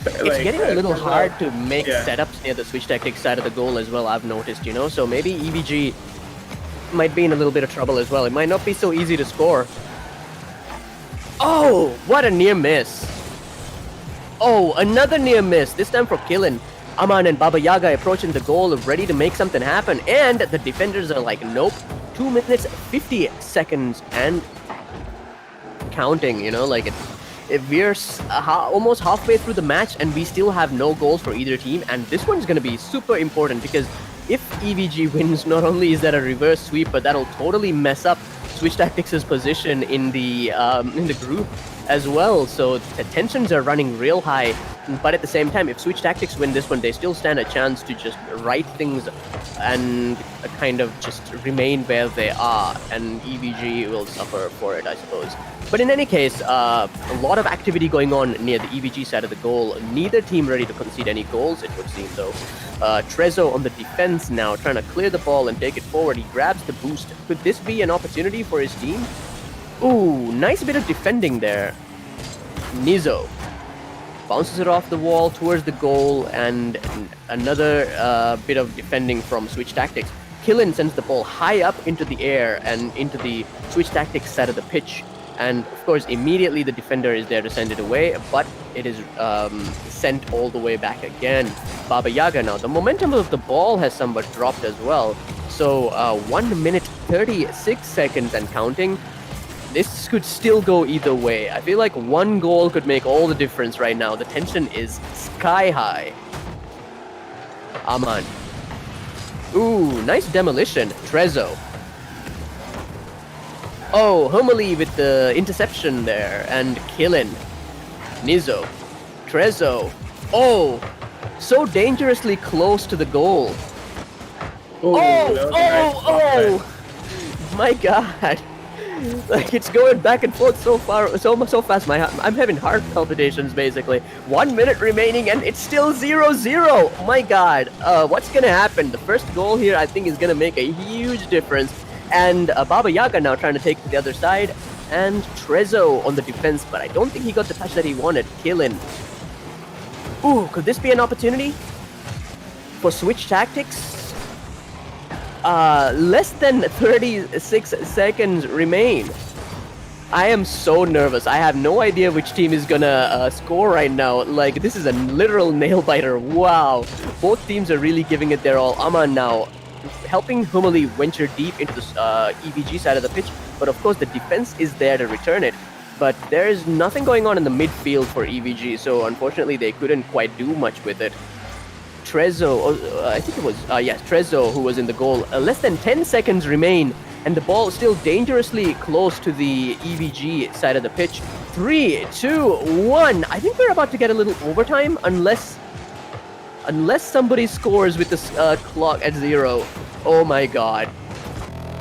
It's getting a little hard to make setups near the Switch Tactics side of the goal as well, I've noticed, So maybe EVG might be in a little bit of trouble as well. It might not be so easy to score. Oh, what a near miss. Oh, another near miss, this time for Killen. Aman and Baba Yaga approaching the goal, ready to make something happen, and the defenders are like, nope. 2 minutes, 50 seconds, and counting, if we're almost halfway through the match and we still have no goals for either team, and this one's going to be super important because if EVG wins, not only is that a reverse sweep, but that'll totally mess up Switch Tactics' position in the group as well. So the tensions are running real high. But at the same time, if Switch Tactics win this one, they still stand a chance to just right things and kind of just remain where they are. And EVG will suffer for it, I suppose. But in any case, a lot of activity going on near the EVG side of the goal. Neither team ready to concede any goals, it would seem, though. Trezor on the defense now, trying to clear the ball and take it forward. He grabs the boost. Could this be an opportunity for his team? Ooh, nice bit of defending there. Nizo bounces it off the wall towards the goal, and another bit of defending from Switch Tactics. Killen sends the ball high up into the air and into the Switch Tactics side of the pitch. and of course immediately the defender is there to send it away, but it is sent all the way back again. Baba Yaga now. The momentum of the ball has somewhat dropped as well. So 1 minute 36 seconds and counting. This could still go either way. I feel like one goal could make all the difference right now. The tension is sky high. Aman. Ooh, nice demolition. Trezzo. Oh, Homily with the interception there. And Killin. Nizo. Trezzo. Oh, so dangerously close to the goal. Ooh, that was nice. My God. Like, it's going back and forth so fast. I'm having heart palpitations basically. 1 minute remaining and it's still 0-0. My God, what's gonna happen? The first goal here I think is gonna make a huge difference. And Baba Yaga now trying to take to the other side, and Trezzo on the defense, but I don't think he got the touch that he wanted. Killin. Ooh, could this be an opportunity for Switch Tactics? Less than 36 seconds remain. I am so nervous. I have no idea which team is gonna score right now. Like, this is a literal nail biter. Wow. Both teams are really giving it their all. Aman now helping Humali venture deep into the EVG side of the pitch, but of course the defense is there to return it. But there is nothing going on in the midfield for EVG, so unfortunately they couldn't quite do much with it. Trezzo, I think it was, yes, Trezzo who was in the goal. Less than 10 seconds remain, and the ball still dangerously close to the EVG side of the pitch. 3, 2, 1. I think we're about to get a little overtime, unless somebody scores with this clock at 0. Oh my God.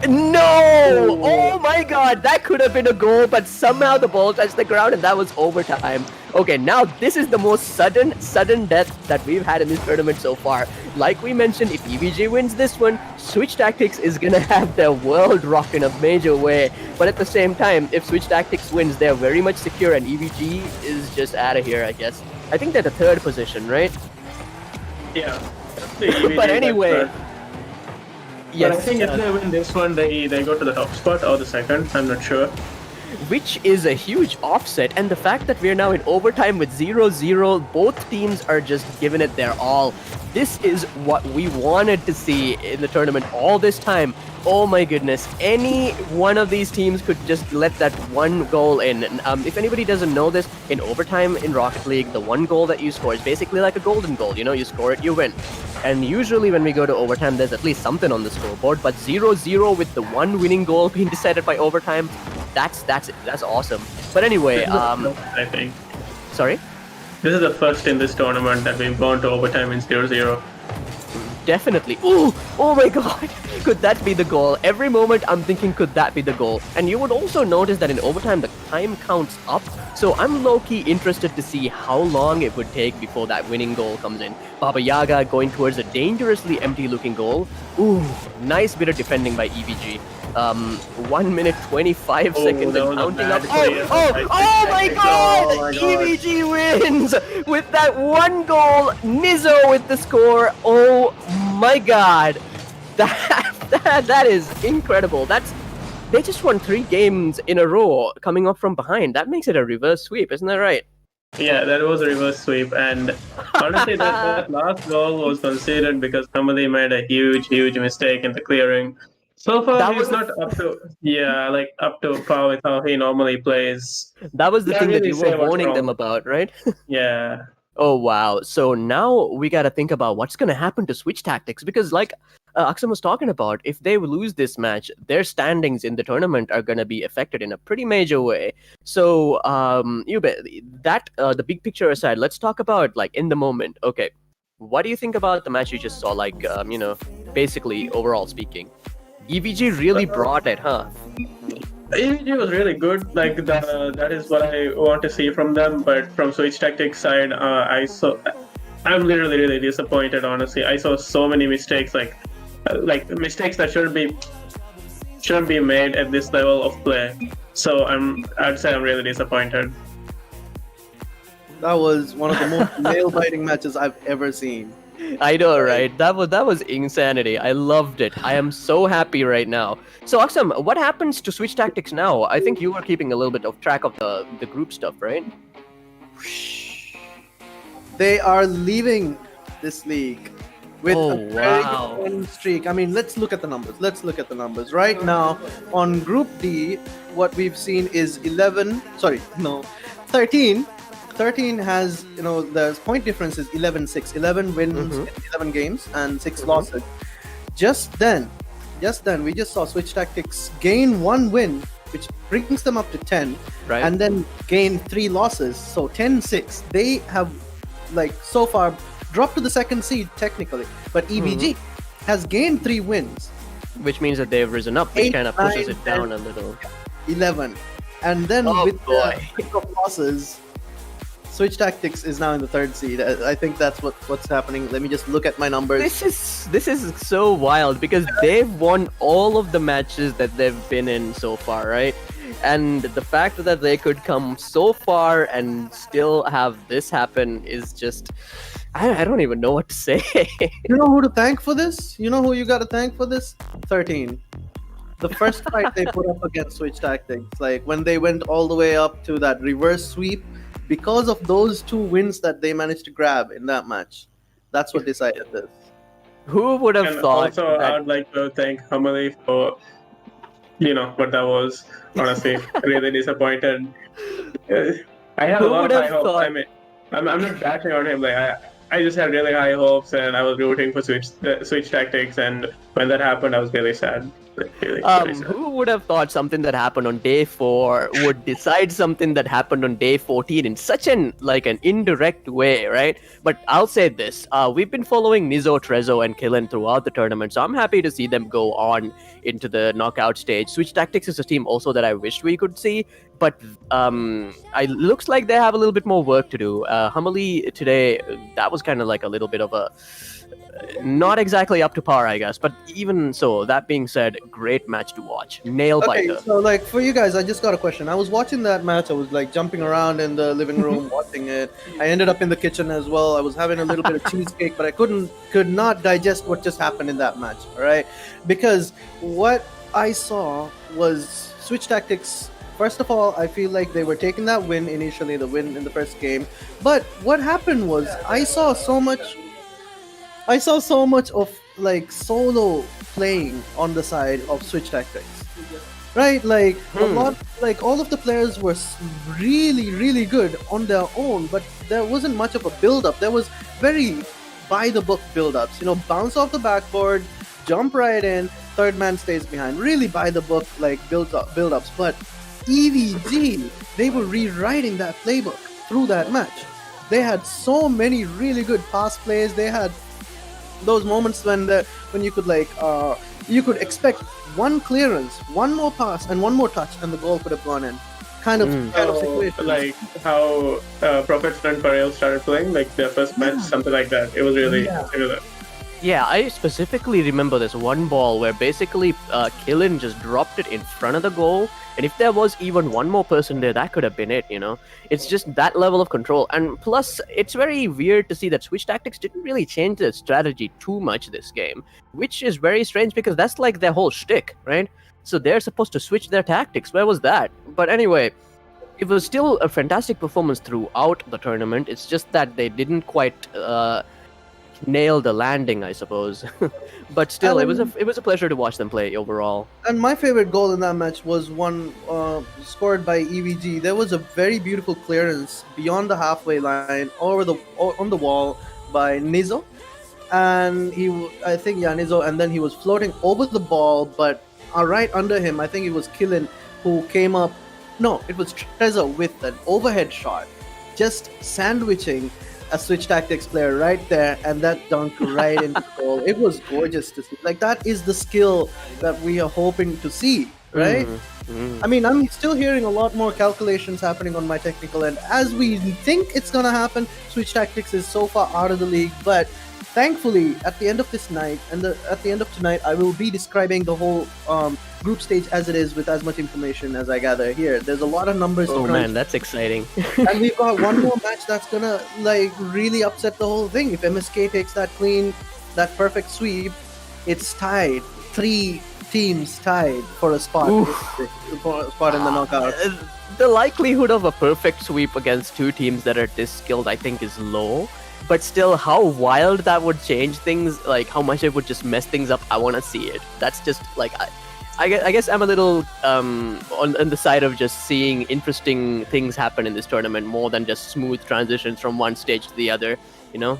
No! Oh my God, that could have been a goal, but somehow the ball touched the ground and that was overtime. Okay, now this is the most sudden death that we've had in this tournament so far. Like we mentioned, if EVG wins this one, Switch Tactics is gonna have their world rocked in a major way. But at the same time, if Switch Tactics wins, they're very much secure and EVG is just out of here, I guess. I think they're the 3rd position, right? Yeah. But anyway. Yes, but I think if they win this one, they go to the top spot or the 2nd. I'm not sure. Which is a huge offset, and the fact that we're now in overtime with 0-0, both teams are just giving it their all. This is what we wanted to see in the tournament all this time. Oh my goodness, any one of these teams could just let that one goal in. If anybody doesn't know this, in overtime in Rocket League, the one goal that you score is basically like a golden goal. You know, you score it, you win. And usually when we go to overtime, there's at least something on the scoreboard, but 0-0 with the one winning goal being decided by overtime, that's awesome. But anyway, I think. Sorry? This is the first in this tournament that we've gone to overtime in 0-0. Definitely. Ooh, oh my God. Could that be the goal? Every moment I'm thinking, could that be the goal? And you would also notice that in overtime, the time counts up. So I'm low-key interested to see how long it would take before that winning goal comes in. Baba Yaga going towards a dangerously empty-looking goal. Ooh, nice bit of defending by EVG. 1 minute 25 seconds and counting up. Oh my God! EVG wins with that one goal. Nizo with the score. Oh my God, that is incredible. They just won 3 games in a row coming up from behind. That makes it a reverse sweep, isn't that right? Yeah, that was a reverse sweep, and honestly, that last goal was considered because somebody made a huge mistake in the clearing. So far, he's not up to par with how he normally plays. That was the thing that you were warning them about, right? Yeah. Oh, wow. So now we got to think about what's going to happen to Switch Tactics, because like Aksam was talking about, if they lose this match, their standings in the tournament are going to be affected in a pretty major way. So, the big picture aside, let's talk about like in the moment. Okay, what do you think about the match you just saw? Like, basically overall speaking. EVG really brought it, huh? EVG was really good. Like that is what I want to see from them. But from Switch Tactics side, I'm literally really disappointed. Honestly, I saw so many mistakes, like mistakes that shouldn't be made at this level of play. So I'd say I'm really disappointed. That was one of the most nail-biting matches I've ever seen. I know, right? That was insanity. I loved it. I am so happy right now. So, Aksam, what happens to Switch Tactics now? I think you were keeping a little bit of track of the group stuff, right? They are leaving this league with Oh, a very wow. good win streak. I mean, let's look at the numbers. Right now, on Group D, what we've seen is 13. 13 has, the point difference is 11-6. 11 wins in 11 games and 6 losses. Just then, we just saw Switch Tactics gain 1 win, which brings them up to 10, Right. and then gain 3 losses. So 10-6. They have, so far dropped to the second seed technically, but EVG has gained 3 wins, Which means that they've risen up, which 8, kind of pushes 9, it down a little. 11, and then Oh, with boy. the losses, Switch Tactics is now in the 3rd seed. I think that's what's happening. Let me just look at my numbers. This is so wild because they've won all of the matches that they've been in so far, right? And the fact that they could come so far and still have this happen is just, I don't even know what to say. You know who to thank for this? You know who you got to thank for this? 13. The first fight they put up against Switch Tactics, when they went all the way up to that reverse sweep, because of those 2 wins that they managed to grab in that match, that's what decided this. Who would have And thought also, that? I would like to thank Hamali for, what that was. Honestly, really disappointed. I have Who a lot would of have high hopes. thought? I mean, I'm not bashing on him. I just had really high hopes, and I was rooting for Switch Tactics. And when that happened, I was really sad. Really sad. Who would have thought something that happened on day 4 would decide something that happened on day 14 in such an indirect way, right? But I'll say this: we've been following Nizo, Trezzo, and Killen throughout the tournament, so I'm happy to see them go on into the knockout stage. Switch Tactics is a team also that I wished we could see, but it looks like they have a little bit more work to do. Hamali today, that was kind of like a little bit of a not exactly up to par, I guess. But even so, that being said, great match to watch. Nail Okay, biter. so for you guys, I just got a question. I was watching that match. I was jumping around in the living room watching it. I ended up in the kitchen as well. I was having a little bit of cheesecake, but I could not digest what just happened in that match. All right, because what I saw was Switch Tactics. First of all, I feel like they were taking that win initially, the win in the first game. But what happened was I saw so much of solo playing on the side of Switch Tactics, right? A lot, all of the players were really, really good on their own, but there wasn't much of a build-up. There was very by-the-book build-ups. Bounce off the backboard, jump right in, third man stays behind. Really by-the-book build-ups. But EVG, they were rewriting that playbook through that match. They had so many really good pass plays. They had those moments when you could you could expect one clearance, one more pass, and one more touch, and the goal could have gone in. Kind of situation. Like how Professor and Farrell started playing, their first match, something like that. It was really similar. Yeah, I specifically remember this one ball where basically Killen just dropped it in front of the goal, and if there was even one more person there, that could have been it, It's just that level of control. And plus, it's very weird to see that Switch Tactics didn't really change their strategy too much this game, which is very strange because that's their whole shtick, right? So they're supposed to switch their tactics. Where was that? But anyway, it was still a fantastic performance throughout the tournament. It's just that they didn't quite nail the landing, I suppose. But still, it was a pleasure to watch them play overall. And my favorite goal in that match was one scored by EVG. There was a very beautiful clearance beyond the halfway line on the wall by Nizo, and Nizo, and then he was floating over the ball, but right under him, I think it was Killen who came up. No, it was Trezor with an overhead shot, just sandwiching a Switch Tactics player right there, and that dunk right into the goal. It was gorgeous to see. That is the skill that we are hoping to see, right? I mean, I'm still hearing a lot more calculations happening on my technical end. As we think it's gonna happen, Switch Tactics is so far out of the league, but thankfully, at the end of this night and at the end of tonight, I will be describing the whole group stage as it is with as much information as I gather here. There's a lot of numbers to Oh crunch, man, that's exciting. and we've got one more match that's gonna like really upset the whole thing. If MSK takes that perfect sweep, it's tied. 3 teams tied for a spot. For a spot in the knockout. The likelihood of a perfect sweep against 2 teams that are this skilled, I think, is low. But still, how wild that would change things, like how much it would just mess things up, I want to see it. That's just like, I guess I'm a little on the side of just seeing interesting things happen in this tournament more than just smooth transitions from one stage to the other, you know?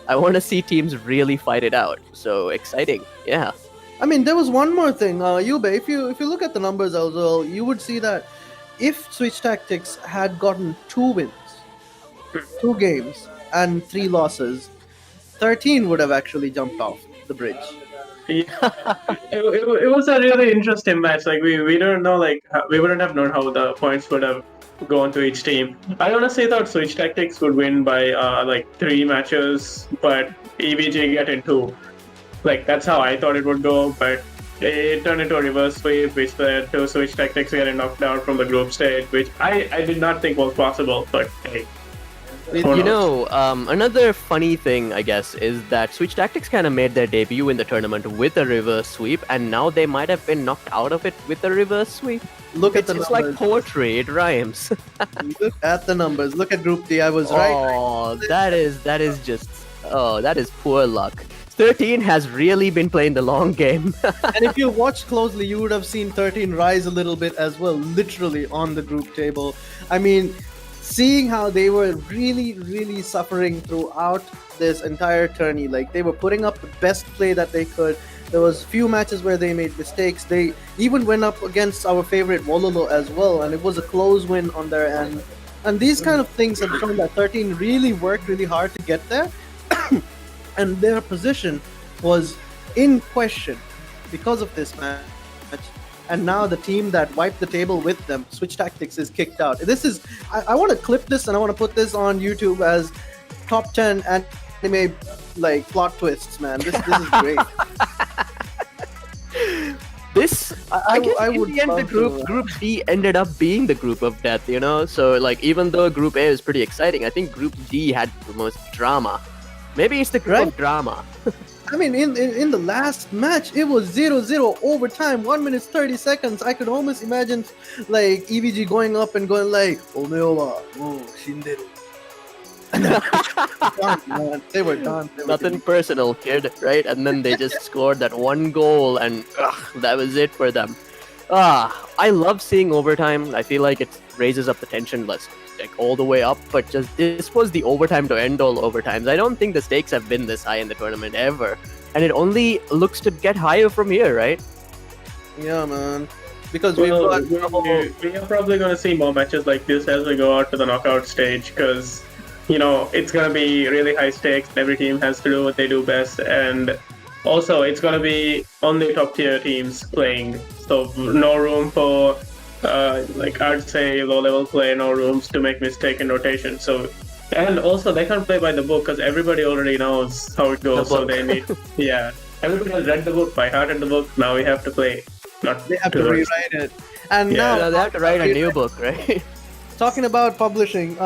I want to see teams really fight it out. So exciting, yeah. I mean, there was one more thing, Yube. If you look at the numbers as well, you would see that if Switch Tactics had gotten 2 wins, 2 games, and 3 losses, 13 would have actually jumped off the bridge. Yeah, it was a really interesting match. Like we don't know, like we wouldn't have known how the points would have gone to each team. I honestly thought Switch Tactics would win by like 3 matches, but EVG get in 2. Like that's how I thought it would go, but it turned into a reverse sweep, which led to Switch Tactics getting knocked out from the group stage, which I did not think was possible. But hey, You know, another funny thing, I guess, is that Switch Tactics kind of made their debut in the tournament with a reverse sweep, and now they might have been knocked out of it with a reverse sweep. Look at the It's numbers. like poetry; it rhymes. Look at the numbers. Look at Group D. I was right. Oh, that is just that is poor luck. 13 has really been playing the long game. And if you watched closely, you would have seen 13 rise a little bit as well, literally on the group table. I mean, seeing how they were really suffering throughout this entire tourney, like they were putting up the best play that they could. There was few matches where they made mistakes. They even went up against our favorite Wololo as well, and it was a close win on their end. And these kind of things have shown that 13 really worked really hard to get there. And their position was in question because of this match. And now the team that wiped the table with them, Switch Tactics, is kicked out. This is, I want to clip this and I want to put this on YouTube as top 10 anime like plot twists, man. This is great. I guess I in would the end, the love to- group D ended up being the group of death, you know? So, like, even though Group A is pretty exciting, I think Group D had the most drama. Maybe it's the group Right. of drama. I mean, in the last match, it was 0-0 overtime, 1 minute 30 seconds. I could almost imagine like EVG going up and going like, "Omeo wa mou shinderu." Done, man. They were done. They were Nothing personal, kid, right? And then they just scored that one goal, and that was it for them. I love seeing overtime. I feel like it raises up the tension, like all the way up. But just this was the overtime to end all overtimes. I don't think the stakes have been this high in the tournament ever, and it only looks to get higher from here, right? Yeah, man. Because well, we've got we are probably going to see more matches like this as we go out to the knockout stage, because you know it's going to be really high stakes. Every team has to do what they do best, and also it's going to be only top tier teams playing, so no room for like I'd say low level play, no rooms to make mistake in rotation. So, and also they can't play by the book because everybody already knows how it goes. So they need, yeah, everybody has read the book by heart in the book. Now we have to play. Not they have to rewrite it. And Yeah. So they have to write a new book, right? talking about publishing,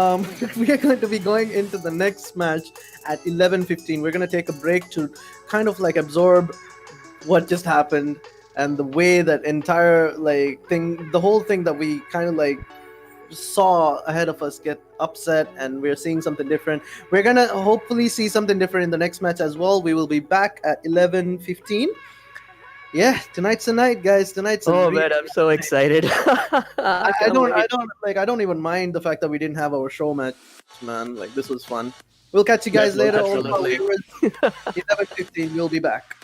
we are going to be going into the next match at 11:15. We're going to take a break to kind of like absorb what just happened and the way that entire like thing, the whole thing that we kind of like saw ahead of us get upset, and we're seeing something different. We're gonna hopefully see something different in the next match as well. We will be back at 11:15. Yeah, tonight's the night, guys. Tonight's a Oh really- man, I'm so excited. I don't even mind the fact that we didn't have our show match, man. Like this was fun. We'll catch you guys Yeah, later. absolutely. 11:15. We'll be back.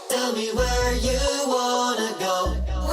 Tell me where you wanna go.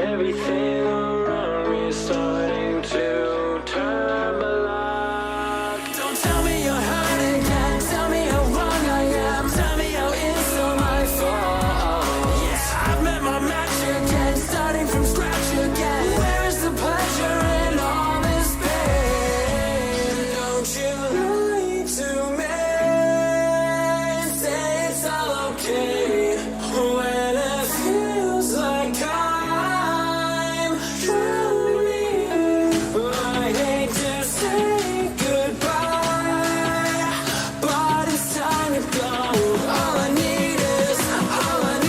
Everything around me is starting to turn black. Don't tell me you're hurting again. Tell me how wrong I am. Tell me how it's all my fault. Yeah, I've met my match again, starting from scratch again. Where is the pleasure in all this pain? Don't you lie to me. Say it's all okay when it feels like I'm drowning. I hate to say goodbye, but it's time to go. All I need is someone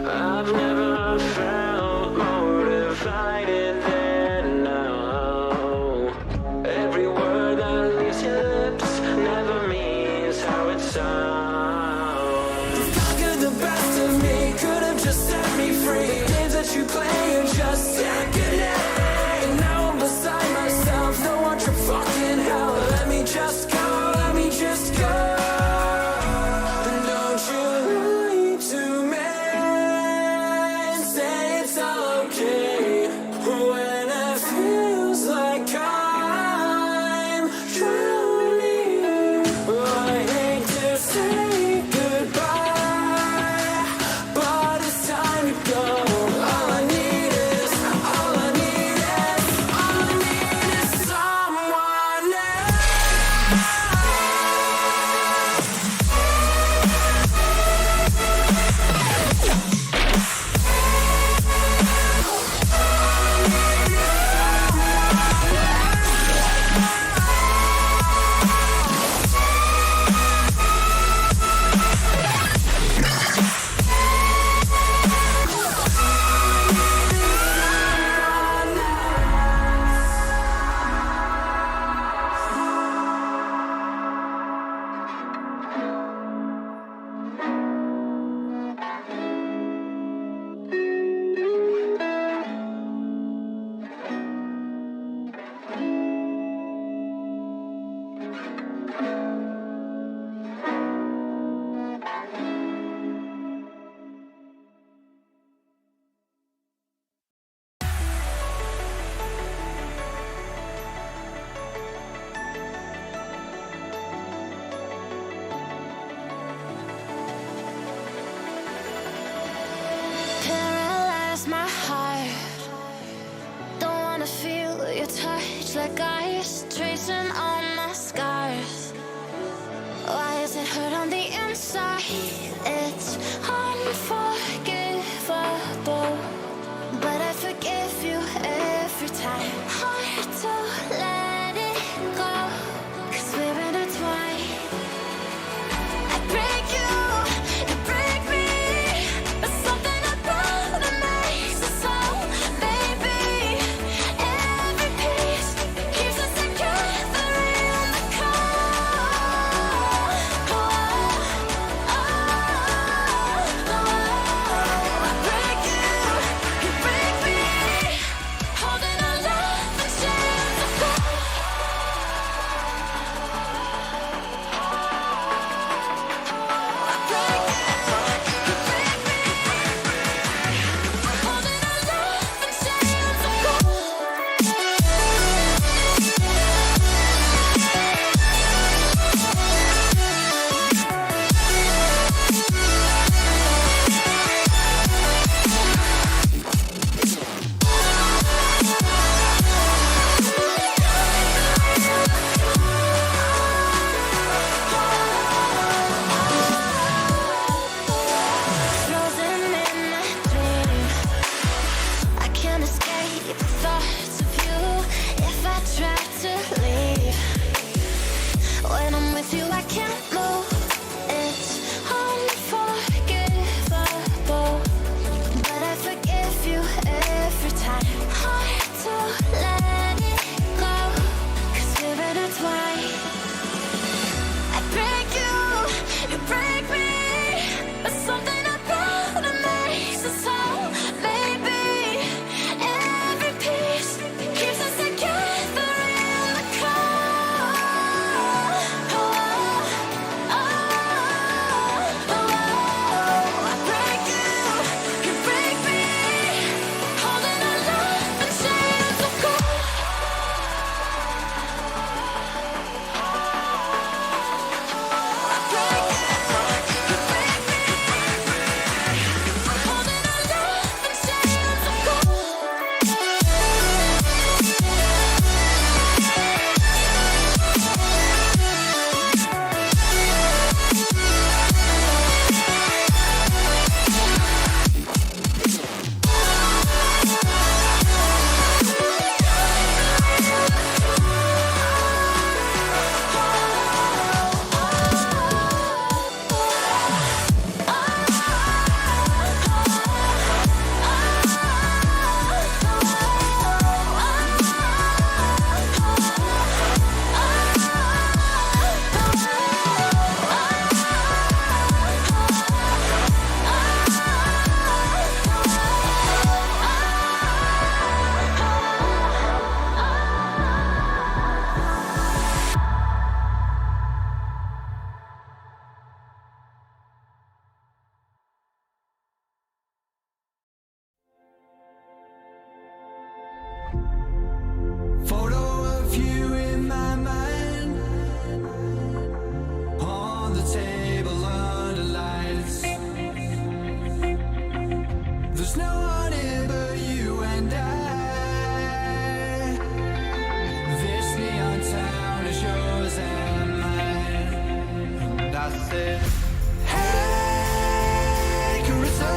I've never felt more divided than now. Every word that leaves your lips never means how it sounds. You've conquered the best of me, could have just set me free. The games that you play are just second hand. And now I'm beside myself, don't want your fucking help. Let me just go, let me just go. And don't you lie to me. Say it's all okay when it feels like I'm drowning. I hate to say goodbye, but it's time to go. All I need is someone Paralyze my heart. Don't wanna feel your touch like ice, tracing all my scars. Why is it hurt on the inside? It's unforgivable, but I forgive you every time. Hard to let it go, 'cause we're intertwined. I break you, you break me, but something about it makes us so, baby. Every piece keeps us together in the cold. Oh, oh, oh. feel I can't move. It's unforgivable, but I forgive you every time. Hard to let it go, 'cause we're intertwined. I break you, you break me, but something about it makes us whole. Maybe every piece keeps us together in the cold. I break you, you break me, holding our love in chains of gold. I break you, you break me, holding our love in chains of gold. Photo of you in my mind, on the table under lights. There's no one here but you and I. This neon town is yours and mine. And I said, hey, Carissa,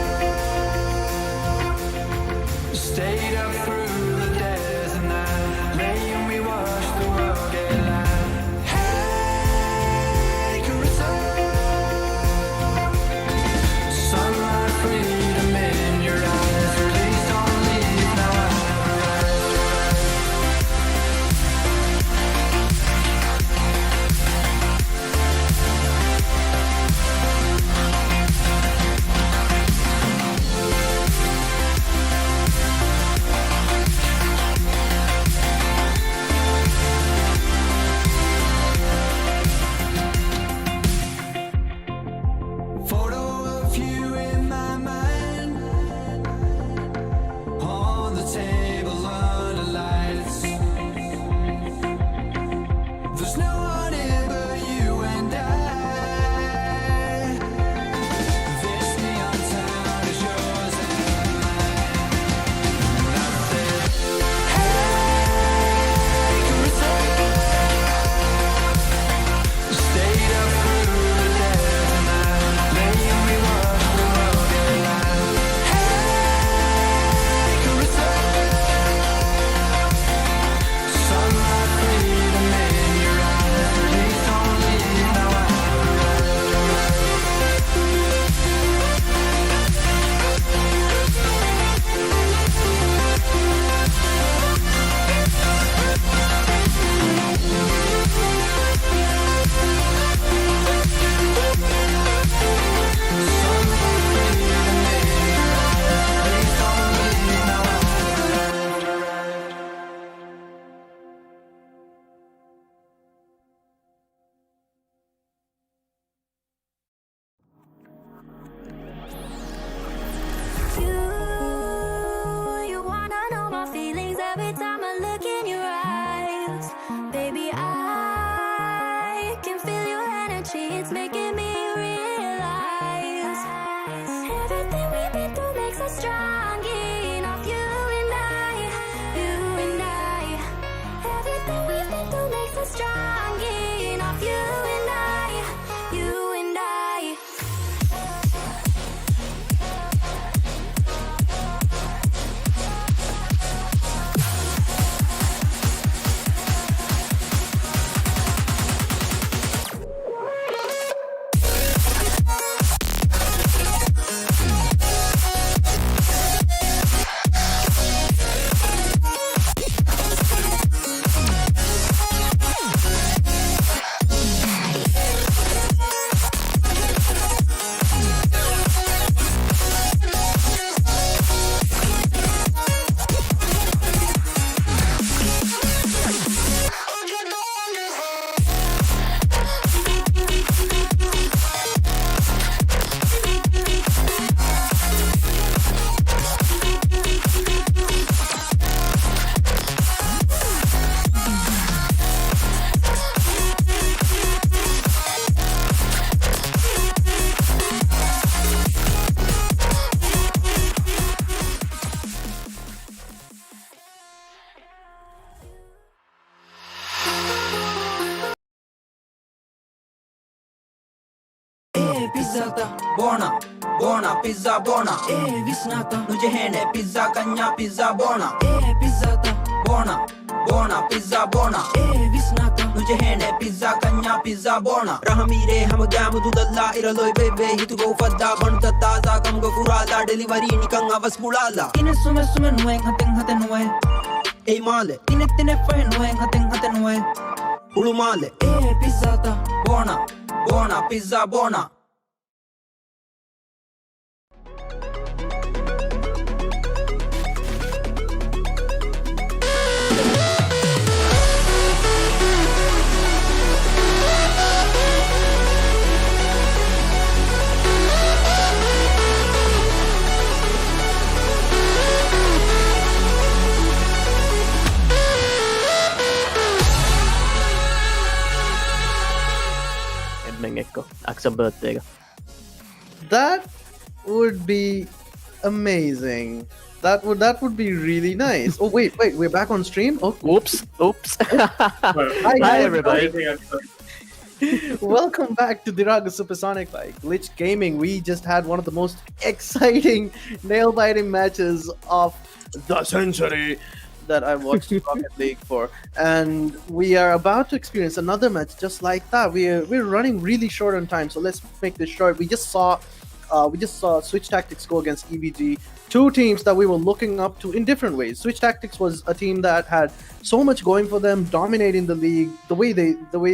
stayed up through the days and night, lay and we watched the world get light. Hey, Carissa, sunlight, freedom in your eyes. Please don't leave now. Photo of you in my mind, on the table under lights. There's no one here but you and I. This neon town is yours and mine. And I said, hey, Carissa, stayed up through the days and night, lay and we watched the world get light. Hey, Carissa, sunlight, freedom in your eyes. Please don't leave now. You wanna know my feelings every time I look in your eyes. Baby, I can feel your energy, it's making me realize everything we've been through makes us strong enough. You and I, you and I. Everything we've been through makes us strong enough. You and I, you and I. pizzata buona buona pizza buona visnata nu jehene pizza kanya pizza buona pizzata buona buona pizza buona visnata nu jehene pizza kanya pizza buona rahamire ham gamu dudalla iraloi bebe hitu go fadda banta taza kam go furala delivery nikan avas bulala ine sume sume noen haten noe ei male tine fahen noen haten noe ulu male pizzata buona buona pizza buona. Ekko. Aksa birthday. That would be amazing. That would be really nice. Oh wait, we're back on stream. Oh, Oops. Hi everybody. welcome back to Dhiraagu Supersonic by Glitch Gaming. We just had one of the most exciting, nail-biting matches of the century that I watched Rocket League for, and we are about to experience another match just like that. We're running really short on time, so let's make this short. We just saw Switch Tactics go against EVG, two teams that we were looking up to in different ways. Switch Tactics was a team that had so much going for them, dominating the league the way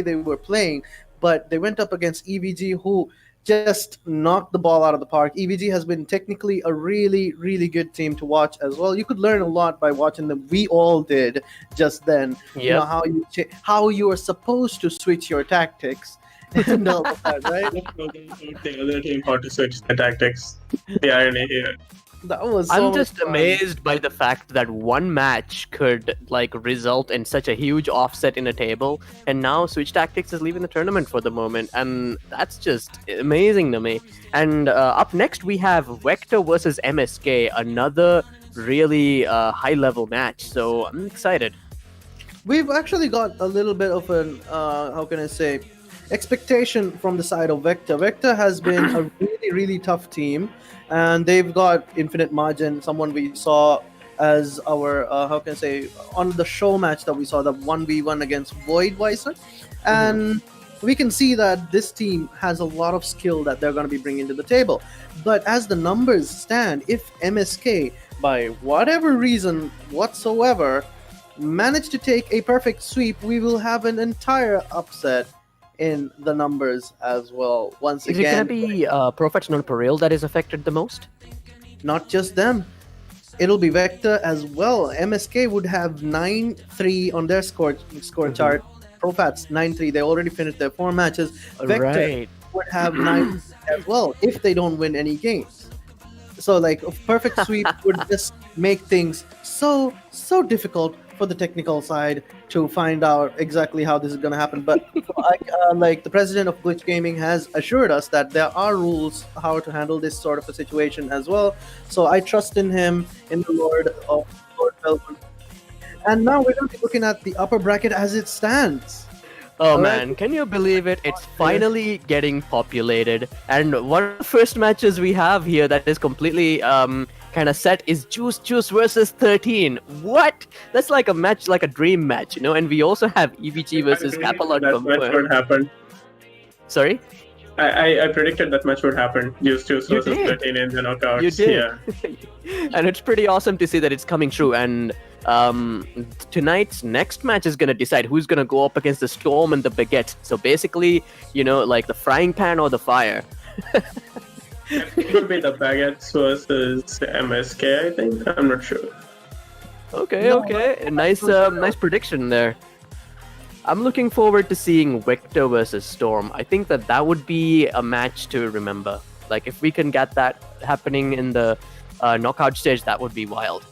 they were playing, but they went up against EVG, who just knocked the ball out of the park. EVG has been technically a really, really good team to watch as well. You could learn a lot by watching them. We all did just then. Yep. You know how you are supposed to switch your tactics and all of that, right? The other team how to switch the tactics. The irony here. That was. I'm so just much fun. amazed by the fact that one match could result in such a huge offset in a table, and now Switch Tactics is leaving the tournament for the moment, and that's just amazing to me. And up next we have Vector versus MSK, another really high-level match. So I'm excited. We've actually got a little bit of an how can I say, expectation from the side of Vector. Vector has been a really, really tough team, and they've got Infinite Margin, someone we saw as our how can I say, on the show match that we saw, the 1v1 against Voidweiser, and we can see that this team has a lot of skill that they're going to be bringing to the table. But as the numbers stand, if MSK, by whatever reason whatsoever, manage to take a perfect sweep, we will have an entire upset in the numbers as well. Once Is again, it going to be Professional Paril that is affected the most? not just them, it'll be Vector as well. MSK would have 9-3 on their score chart. Profats 9-3. They already finished their 4 matches. Vector Right. would have 9 as well if they don't win any games. So like a perfect sweep would just make things so difficult for the technical side to find out exactly how this is going to happen. But like the president of Glitch Gaming has assured us that there are rules how to handle this sort of a situation as well. So I trust in him, in the Lord Melbourne. And now we're going to be looking at the upper bracket as it stands. Oh All man, right. can you believe it? It's finally getting populated. And one of the first matches we have here that is completely kind of set is Juice versus 13. What? That's like a match, like a dream match, you know? And we also have EVG versus I predicted Capalot that match would confirmed. happen. Sorry? I predicted that match would happen. Juice You versus did. 13 in the knockouts. You did. Yeah. And it's pretty awesome to see that it's coming true. And tonight's next match is going to decide who's going to go up against the Storm and the Baguette. So basically, you know, like the frying pan or the fire. It could be the Baguettes versus MSK, I think. I'm not sure. Okay, No, okay. Nice nice prediction there. I'm looking forward to seeing Vector versus Storm. I think that would be a match to remember. Like, if we can get that happening in the knockout stage, that would be wild.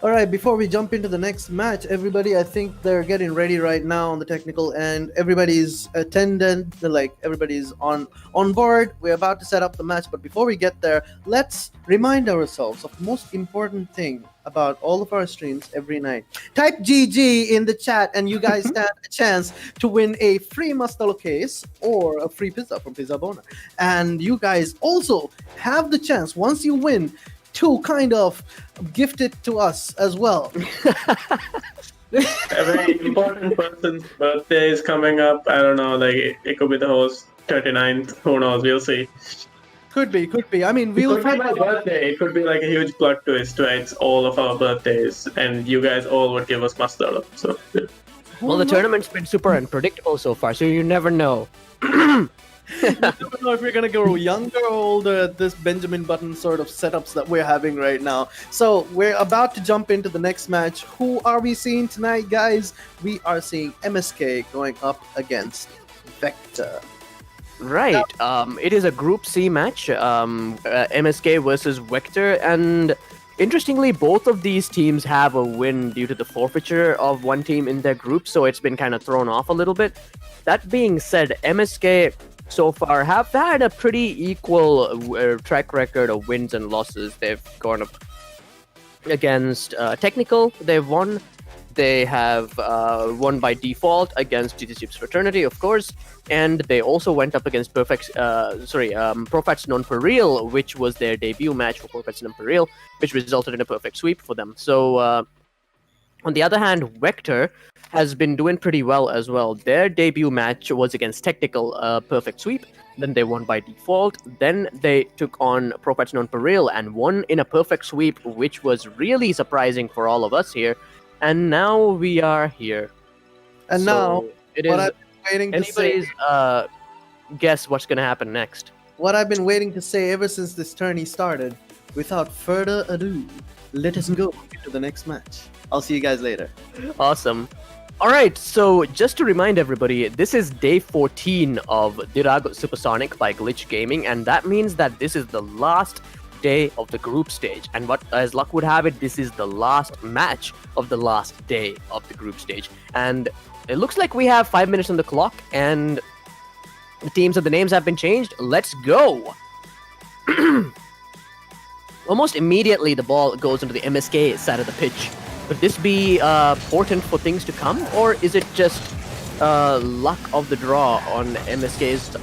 All right, before we jump into the next match, everybody, I think they're getting ready right now on the technical end. Everybody's attendant, like everybody's on board. We're about to set up the match, but before we get there, let's remind ourselves of the most important thing about all of our streams every night. Type GG in the chat, and you guys stand a chance to win a free Mastalo case or a free pizza from Pizza Bona. And you guys also have the chance, once you win, to kind of gift it to us as well. A very important person's birthday is coming up. I don't know, like it could be the host 39th. Who knows? We'll see. Could be. I mean, It we'll could be find my out. birthday. It could be like a huge plot twist, right? It's all of our birthdays, and you guys all would give us mustard. So Well, the tournament's been super unpredictable so far, so you never know. I don't know if we're gonna go younger or older at this Benjamin Button sort of setups that we're having right now. So we're about to jump into the next match. Who are we seeing tonight, guys? We are seeing MSK going up against Vector. Right. It is a Group C match, MSK versus Vector, and interestingly, both of these teams have a win due to the forfeiture of one team in their group, so it's been kind of thrown off a little bit. That being said, MSK so far have had a pretty equal track record of wins and losses. They've gone up against Technical, they've won. They have won by default against GT Chips Fraternity, of course, and they also went up against Profats Non Per Real, which was their debut match for Profats Non Per Real, which resulted in a perfect sweep for them. So, on the other hand, Vector has been doing pretty well as well. Their debut match was against Technical, perfect sweep. Then they won by default. Then they took on Profats Non Per Real and won in a perfect sweep, which was really surprising for all of us here. And now we are here. And So now, it what is I've been waiting to say, anybody's guess what's going to happen next. what I've been waiting to say ever since this tourney started. Without further ado, let us go into the next match. I'll see you guys later. Awesome. All right, so just to remind everybody, this is day 14 of Dhiraagu Supersonic by Glitch Gaming, and that means that this is the last day of the group stage. And what, as luck would have it, this is the last match of the last day of the group stage. And it looks like we have 5 minutes on the clock, and the teams and the names have been changed. Let's go! Almost immediately, the ball goes into the MSK side of the pitch. Could this be portent for things to come, or is it just luck of the draw on MSK's?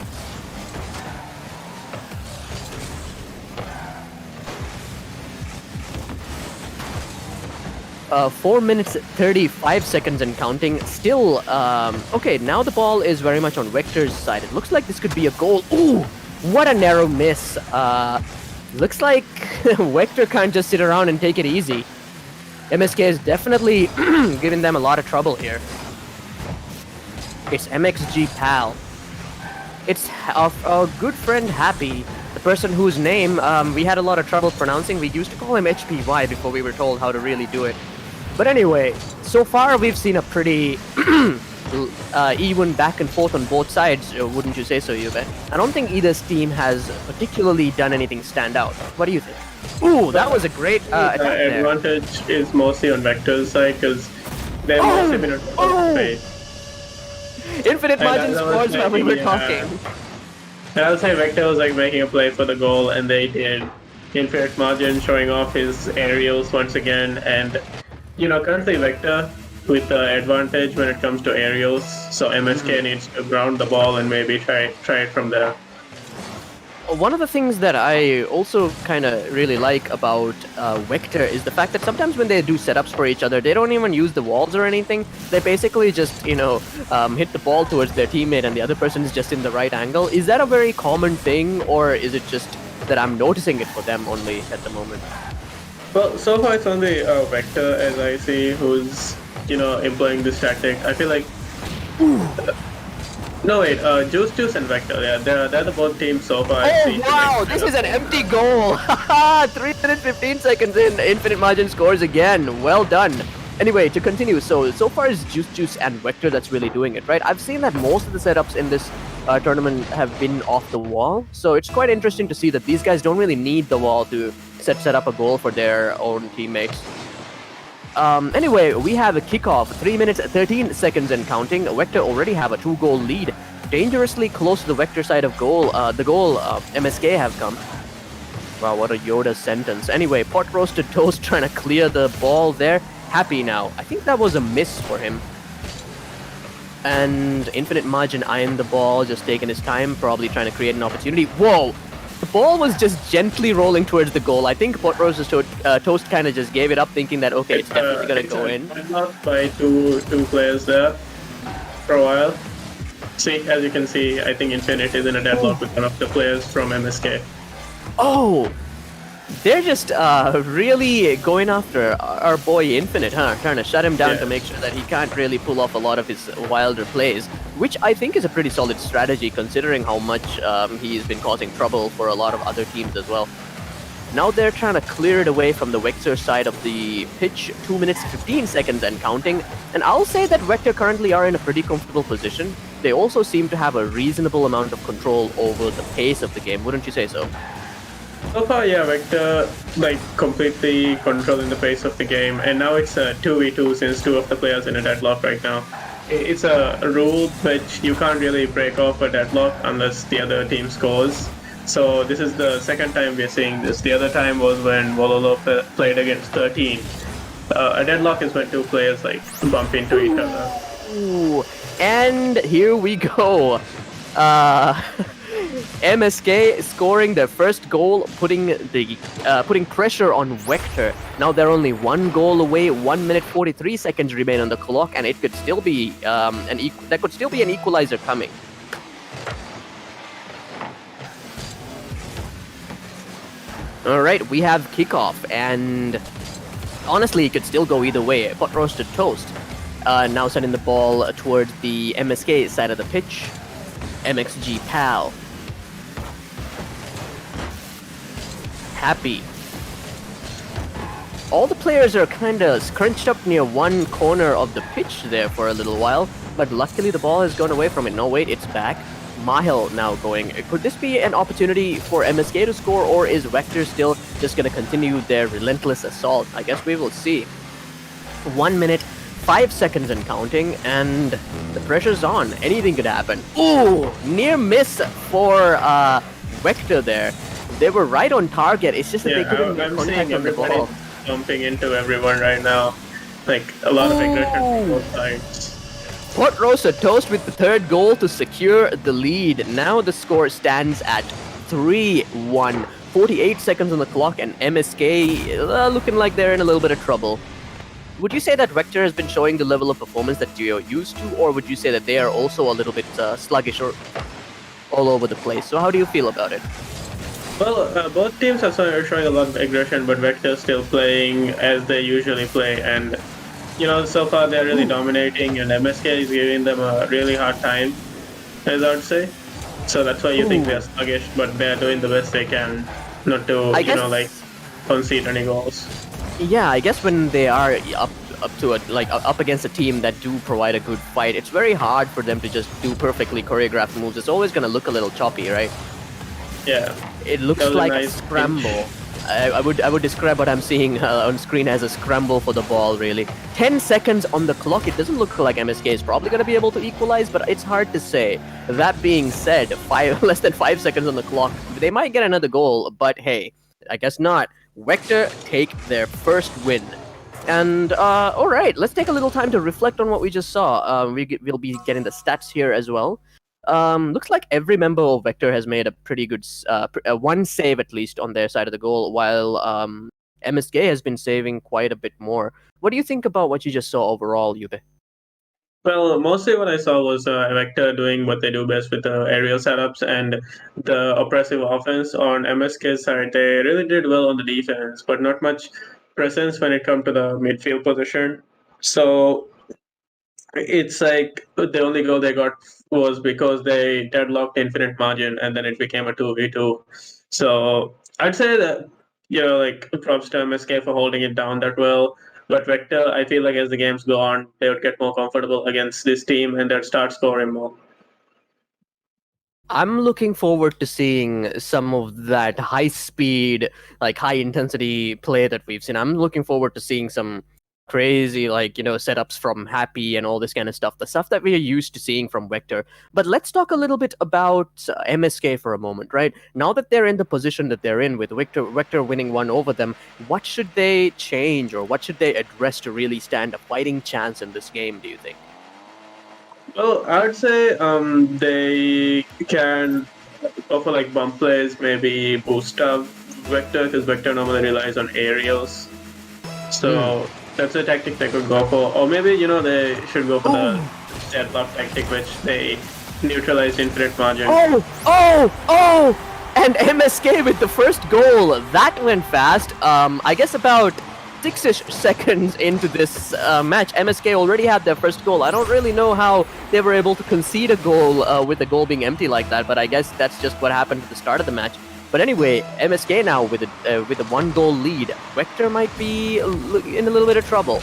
4 minutes 35 seconds and counting. Still, okay, now the ball is very much on Vector's side. It looks like this could be a goal. Ooh, what a narrow miss. Looks like Vector can't just sit around and take it easy. MSK is definitely giving them a lot of trouble here. It's MXG Pal. It's our good friend Happy, the person whose name we had a lot of trouble pronouncing. We used to call him HPY before we were told how to really do it. But anyway, so far we've seen a pretty even back and forth on both sides, wouldn't you say so, Yuve? I don't think either team has particularly done anything stand out. What do you think? Ooh, that was a great attack there. advantage is mostly on Vector's side because they're mostly been space. Infinite margin that was scores while we were making, talking. I'll say Vector was like making a play for the goal, and they did. Infinite margin showing off his aerials once again, and currently Vector with the advantage when it comes to aerials, so MSK needs to ground the ball and maybe try it from there. One of the things that I also kind of really like about Vector is the fact that sometimes when they do setups for each other, they don't even use the walls or anything. They basically just, hit the ball towards their teammate and the other person is just in the right angle. Is that a very common thing, or is it just that I'm noticing it for them only at the moment? Well, so far it's only Vector, as I see, who's, employing this tactic. I feel like... No, wait, Juice and Vector, yeah, they're the both teams so far. Oh, wow, this is an empty goal. 3 minutes 15 seconds in, Infinite Margin scores again. Well done. Anyway, to continue, so far it's Juice and Vector that's really doing it, right? I've seen that most of the setups in this tournament have been off the wall, so it's quite interesting to see that these guys don't really need the wall to set up a goal for their own teammates. Anyway, we have a kickoff, 3 minutes 13 seconds and counting. Vector already have a 2-goal lead, dangerously close to the Vector side of goal. The goal MSK have come. Wow, what a Yoda sentence. Anyway, pot roasted toast trying to clear the ball there. Happy now. I think that was a miss for him. And Infinite Margin eyeing the ball, just taking his time, probably trying to create an opportunity. Whoa! The ball was just gently rolling towards the goal. I think pot roasted toast kind of just gave it up, thinking that, okay, it's definitely going to go in. Deadlock by two players there for a while. See, as you can see, I think Infinite is in a deadlock with one of the players from MSK. Oh! They're just really going after our boy Infinite, huh? Trying to shut him down to make sure that he can't really pull off a lot of his wilder plays, which I think is a pretty solid strategy considering how much he's been causing trouble for a lot of other teams as well. Now they're trying to clear it away from the Vector side of the pitch, 2 minutes 15 seconds and counting. And I'll say that Vector currently are in a pretty comfortable position. They also seem to have a reasonable amount of control over the pace of the game, wouldn't you say so? So far, yeah, Vector completely controlling the pace of the game, and now it's a 2v2 since two of the players in a deadlock right now. It's a rule which you can't really break off a deadlock unless the other team scores. So this is the second time we're seeing this. The other time was when Wololo played against 13. A deadlock is when two players bump into each other. Ooh, and here we go. MSK scoring their first goal, putting pressure on Vector. Now they're only one goal away. 1 minute 43 seconds remain on the clock, and it could still be there could still be an equalizer coming. All right, we have kickoff, and honestly, it could still go either way. Pot roasted toast. Now sending the ball towards the MSK side of the pitch. MXG Pal. Happy. All the players are kind of scrunched up near one corner of the pitch there for a little while, but luckily the ball has gone away from it. No, wait, it's back. Mahil now going. Could this be an opportunity for MSK to score, or is Vector still just going to continue their relentless assault? I guess we will see. 1 minute, 5 seconds and counting, and the pressure's on. Anything could happen. Ooh, near miss for Vector there. They were right on target. It's just that they couldn't make contact on the ball. Bumping into everyone right now. A lot of aggression from both sides. Pot roasted toast with the third goal to secure the lead. Now the score stands at 3-1. 48 seconds on the clock, and MSK looking like they're in a little bit of trouble. Would you say that Vector has been showing the level of performance that you're used to, or would you say that they are also a little bit sluggish or all over the place? So how do you feel about it? Well, both teams are showing a lot of aggression, but Vector's still playing as they usually play, and so far they're really dominating, and MSK is giving them a really hard time, as I would say. So that's why you think they're sluggish, but they're doing the best they can not to, concede any goals. Yeah, I guess when they are up against a team that do provide a good fight, it's very hard for them to just do perfectly choreographed moves. It's always gonna look a little choppy, right? Yeah. It looks like a scramble. I would describe what I'm seeing on screen as a scramble for the ball, really. 10 seconds on the clock. It doesn't look like MSK is probably going to be able to equalize, but it's hard to say. That being said, less than 5 seconds on the clock. They might get another goal, but hey, I guess not. Vector take their first win. And, alright, let's take a little time to reflect on what we just saw. We'll be getting the stats here as well. Looks like every member of Vector has made a pretty good, one save at least on their side of the goal, while MSK has been saving quite a bit more. What do you think about what you just saw overall, Yube? Well, mostly what I saw was Vector doing what they do best with the aerial setups and the oppressive offense. On MSK's side, they really did well on the defense, but not much presence when it comes to the midfield position. So it's like the only goal they got was because they deadlocked Infinite Margin, and then it became a 2v2. So I'd say that, props to MSK for holding it down that well. But Vector, I feel like as the games go on, they would get more comfortable against this team and they'd start scoring more. I'm looking forward to seeing some of that high speed, high intensity play that we've seen. I'm looking forward to seeing some crazy, like, setups from Happy and all this kind of stuff, the stuff that we are used to seeing from Vector. But let's talk a little bit about MSK for a moment, right? Now that they're in the position that they're in with Vector winning one over them, what should they change or what should they address to really stand a fighting chance in this game, do you think? Well, I would say they can go for like bump plays, maybe boost up Vector, because Vector normally relies on aerials. So that's a tactic they could go for. Or maybe, they should go for the deadlock tactic, which they neutralized infinite margin. Oh! And MSK with the first goal. That went fast. I guess about 6-ish seconds into this match, MSK already had their first goal. I don't really know how they were able to concede a goal with the goal being empty like that, but I guess that's just what happened at the start of the match. But anyway, MSK now with a 1-goal lead. Vector might be in a little bit of trouble.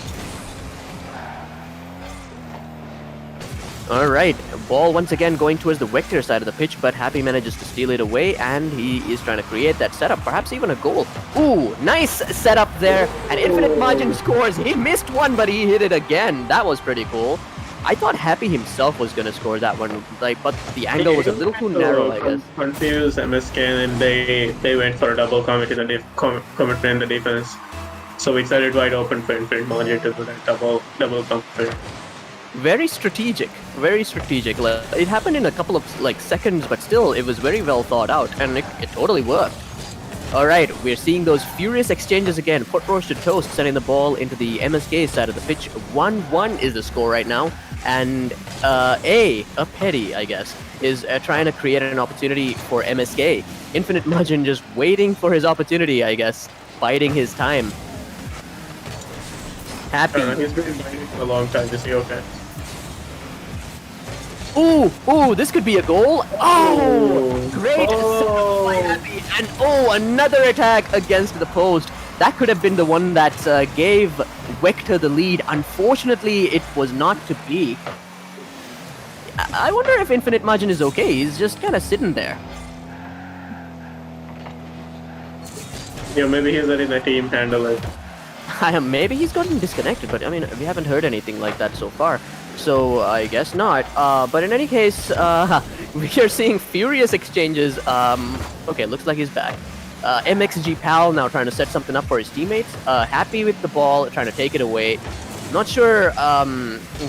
Alright, ball once again going towards the Vector side of the pitch, but Happy manages to steal it away, and he is trying to create that setup, perhaps even a goal. Ooh, nice setup there, and Infinite Margin scores. He missed one, but he hit it again. That was pretty cool. I thought Happy himself was going to score that one, but the angle was a little too narrow, I guess. Confused MSK, and they went for a double commit in the defense. So we started wide open for Infinite Margin to do that double commit. Very strategic, very strategic. It happened in a couple of seconds, but still, it was very well thought out, and it totally worked. Alright, we're seeing those furious exchanges again. Pot roasted toast sending the ball into the MSK side of the pitch. 1-1 is the score right now. And a Petty, I guess, is trying to create an opportunity for MSK. Infinite Margin just waiting for his opportunity, I guess. Biding his time. Happy. He's been waiting for a long time to see okay. Ooh, this could be a goal. Oh, great setup by Happy. And another attack against the post. That could have been the one that gave Vector the lead. Unfortunately, it was not to be. I wonder if Infinite Margin is okay. He's just kind of sitting there. Yeah, maybe he's letting the team handle it. Maybe he's gotten disconnected, but I mean, we haven't heard anything like that so far. So I guess not. But in any case, we are seeing furious exchanges. Okay, looks like he's back. MXG Pal now trying to set something up for his teammates. Happy with the ball, trying to take it away. Not sure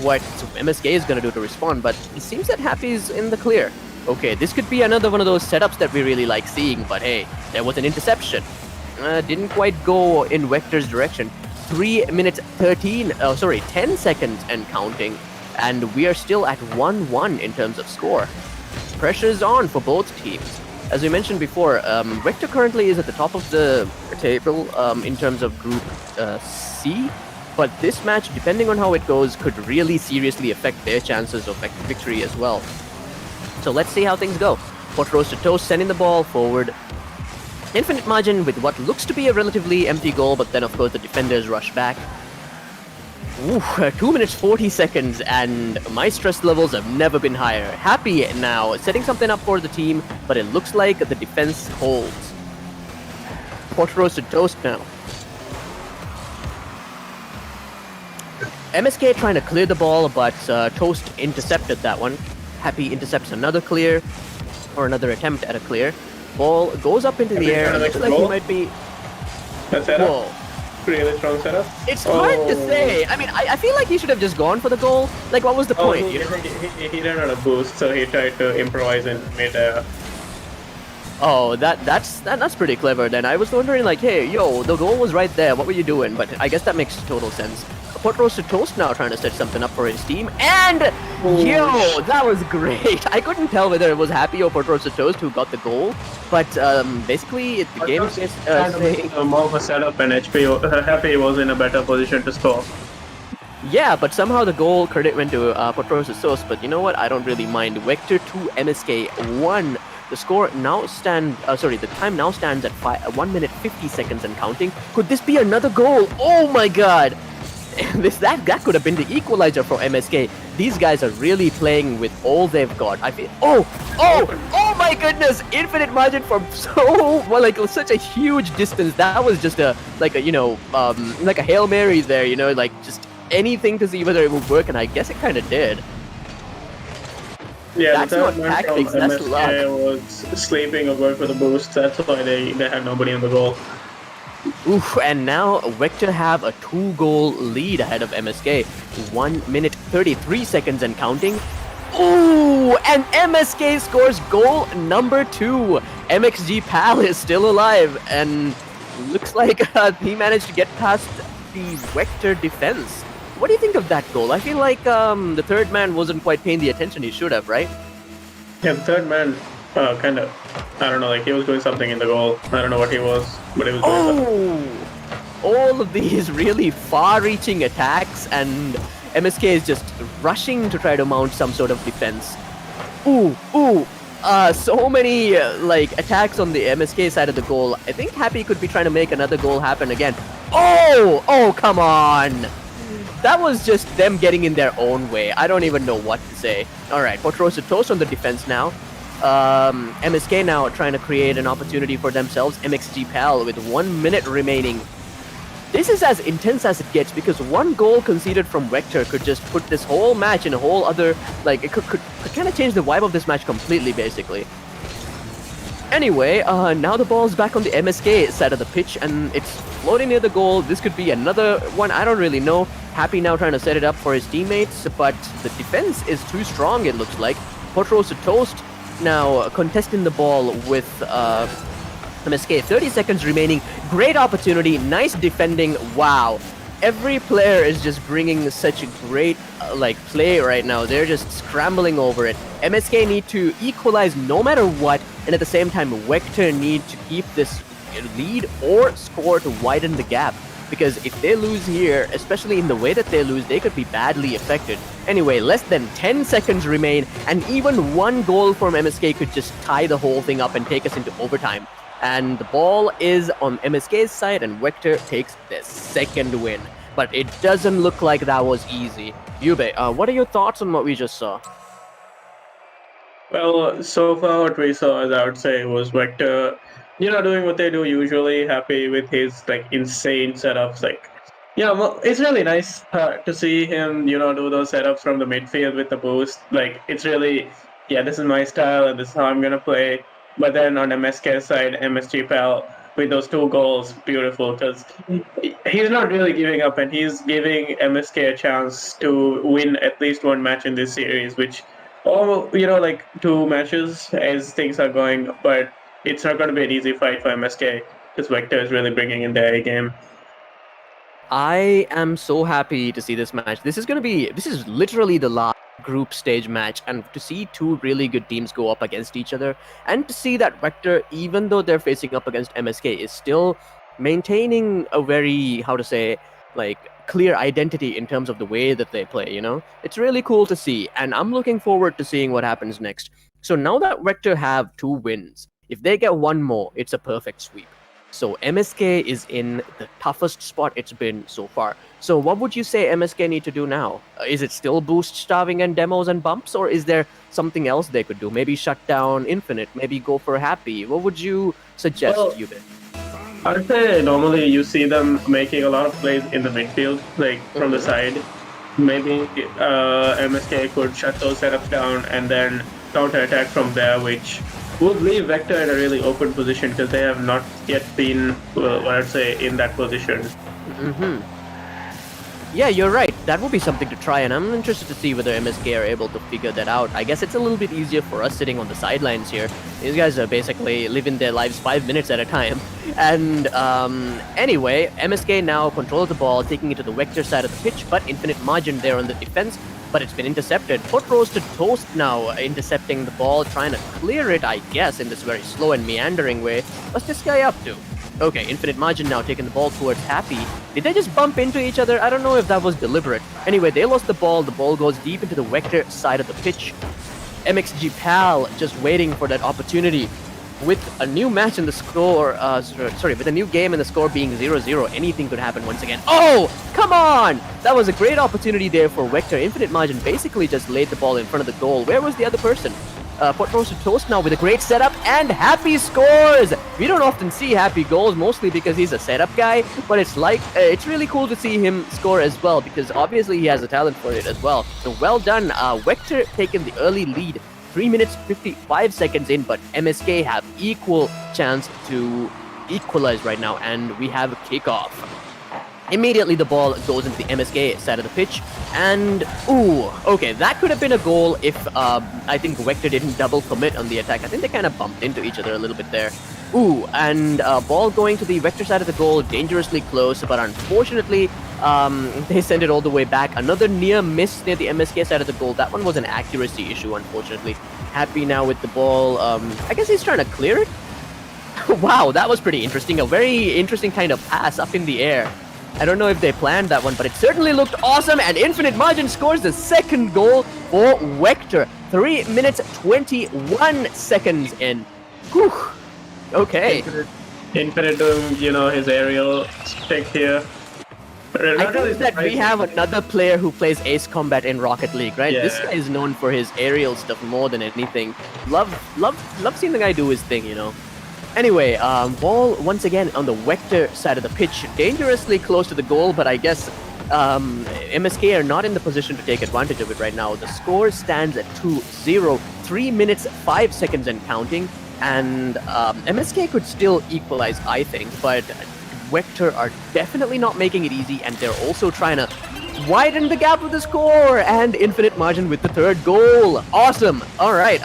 what MSK is going to do to respond, but it seems that Happy's in the clear. Okay, this could be another one of those setups that we really like seeing, but hey, there was an interception. Didn't quite go in Vector's direction. 10 seconds and counting, and we are still at 1-1 in terms of score. Pressure's on for both teams. As we mentioned before, Vector currently is at the top of the table in terms of Group C, but this match, depending on how it goes, could really seriously affect their chances of victory as well. So let's see how things go. Pot roasted toast sending the ball forward. Infinite Margin with what looks to be a relatively empty goal, but then of course the defenders rush back. Ooh, 2 minutes 40 seconds, and my stress levels have never been higher. Happy now, setting something up for the team, but it looks like the defense holds. Pot roasted toast now. MSK trying to clear the ball, but Toast intercepted that one. Happy intercepts another clear, or another attempt at a clear. Ball goes up into the air. Looks like he might be... That's it. Whoa. Really strong setup. It's hard to say. I mean, I feel like he should have just gone for the goal. Like, what was the point? He ran out of boost, so he tried to improvise and made a... Oh, that's pretty clever then. I was wondering like, hey, yo, the goal was right there. What were you doing? But I guess that makes total sense. Pot roasted toast now trying to set something up for his team. And, yo, that was great. I couldn't tell whether it was Happy or Pot roasted toast who got the goal. But basically, the game is saying... more of a setup, and Happy was in a better position to score. Yeah, but somehow the goal credit went to Pot roasted toast. But you know what? I don't really mind. Vector 2, MSK 1. The score now stands, the time now stands at 1 minute 50 seconds and counting. Could this be another goal? Oh my god! That could have been the equalizer for MSK. These guys are really playing with all they've got. I feel. Oh my my goodness! Infinite margin from such a huge distance. That was just like a Hail Mary there, like just anything to see whether it would work, and I guess it kind of did. Yeah, That's the not third man tactics, from that's MSK was sleeping or going for the boost. That's why they had nobody on the goal. Oof, and now Vector have a 2-goal lead ahead of MSK. 1 minute 33 seconds and counting. Ooh, and MSK scores goal number 2. MXG Pal is still alive, and looks like he managed to get past the Vector defense. What do you think of that goal? I feel like the third man wasn't quite paying the attention he should have, right? Yeah, the third man kind of, I don't know, like he was doing something in the goal. I don't know what he was, but he was doing something. All of these really far-reaching attacks, and MSK is just rushing to try to mount some sort of defense. So many attacks on the MSK side of the goal. I think Happy could be trying to make another goal happen again. Oh, come on! That was just them getting in their own way. I don't even know what to say. Alright, Potrosa Toast on the defense now. MSK now trying to create an opportunity for themselves. MXG Pal with 1 minute remaining. This is as intense as it gets, because one goal conceded from Vector could just put this whole match in a whole other, it could kind of change the vibe of this match completely, basically. Anyway, now the ball's back on the MSK side of the pitch, and it's floating near the goal. This could be another one, I don't really know. Happy now trying to set it up for his teammates, but the defense is too strong, it looks like. Potrosa Toast now contesting the ball with MSK. 30 seconds remaining. Great opportunity. Nice defending. Wow. Every player is just bringing such a great play right now. They're just scrambling over it. MSK need to equalize no matter what, and at the same time Vector need to keep this lead or score to widen the gap. Because if they lose here, especially in the way that they lose, they could be badly affected. Anyway, less than 10 seconds remain, and even one goal from MSK could just tie the whole thing up and take us into overtime. And the ball is on MSK's side, and Vector takes the second win. But it doesn't look like that was easy. Yube, what are your thoughts on what we just saw? Well, so far what we saw, as I would say, was Vector, doing what they do usually, Happy with his insane setups. It's really nice to see him, do those setups from the midfield with the boost. It's really, this is my style and this is how I'm gonna play. But then on MSK's side, MSG Pal with those 2 goals, beautiful, because he's not really giving up, and he's giving MSK a chance to win at least one match in this series, which, 2 matches as things are going, but it's not going to be an easy fight for MSK, because Vector is really bringing in their A game. I am so happy to see this match. This is literally the last group stage match, and to see 2 really good teams go up against each other, and to see that Vector, even though they're facing up against MSK, is still maintaining a very, clear identity in terms of the way that they play, It's really cool to see, and I'm looking forward to seeing what happens next. So now that Vector have 2 wins, if they get one more, it's a perfect sweep. So MSK is in the toughest spot it's been so far. So what would you say MSK need to do now? Is it still boost starving and demos and bumps, or is there something else they could do? Maybe shut down Infinite, maybe go for Happy. What would you suggest, Yubin? I'd say normally you see them making a lot of plays in the midfield, from the side. Maybe MSK could shut those setups down and then counter-attack from there, which would leave Vector in a really open position, because they have not yet been, in that position. Mm-hmm. Yeah, you're right. That would be something to try, and I'm interested to see whether MSK are able to figure that out. I guess it's a little bit easier for us sitting on the sidelines here. These guys are basically living their lives 5 minutes at a time. And anyway, MSK now controls the ball, taking it to the Vector side of the pitch, but infinite margin there on the defense. But it's been intercepted. Pot Roasted Toast now intercepting the ball, trying to clear it, I guess, in this very slow and meandering way. What's this guy up to? Okay, Infinite Margin now taking the ball towards Happy. Did they just bump into each other? I don't know if that was deliberate. Anyway, they lost the ball. The ball goes deep into the Vector side of the pitch. MXG Pal just waiting for that opportunity. With a new match in the score, with a new game in the score being 0-0, anything could happen once again. Oh, come on! That was a great opportunity there for Vector. Infinite Margin basically just laid the ball in front of the goal. Where was the other person? Pot Roasted Toast now with a great setup, and Happy scores! We don't often see Happy goals, mostly because he's a setup guy, but it's really cool to see him score as well, because obviously he has a talent for it as well. So well done. Vector taking the early lead, 3 minutes 55 seconds in, but MSK have equal chance to equalize right now, and we have a kickoff. Immediately the ball goes into the MSK side of the pitch, and okay, that could have been a goal if I think Vector didn't double commit on the attack. I think they kind of bumped into each other a little bit there. And ball going to the Vector side of the goal, dangerously close, but unfortunately they send it all the way back. Another near miss near the MSK side of the goal. That one was an accuracy issue, unfortunately. Happy now with the ball. I guess he's trying to clear it. Wow, that was pretty interesting. A very interesting kind of pass up in the air. I don't know if they planned that one, but it certainly looked awesome, and Infinite Margin scores the second goal for Vector. 3 minutes 21 seconds in. Whew. Okay. Infinite doing, his aerial stick here. I think that we have another player who plays Ace Combat in Rocket League, right? Yeah. This guy is known for his aerial stuff more than anything. Love seeing the guy do his thing, Anyway, ball once again on the Vector side of the pitch, dangerously close to the goal, but I guess MSK are not in the position to take advantage of it right now. The score stands at 2-0, 3 minutes 5 seconds and counting, and MSK could still equalize, I think, but Vector are definitely not making it easy, and they're also trying to widen the gap with the score, and Infinite Margin with the third goal. Awesome. All right,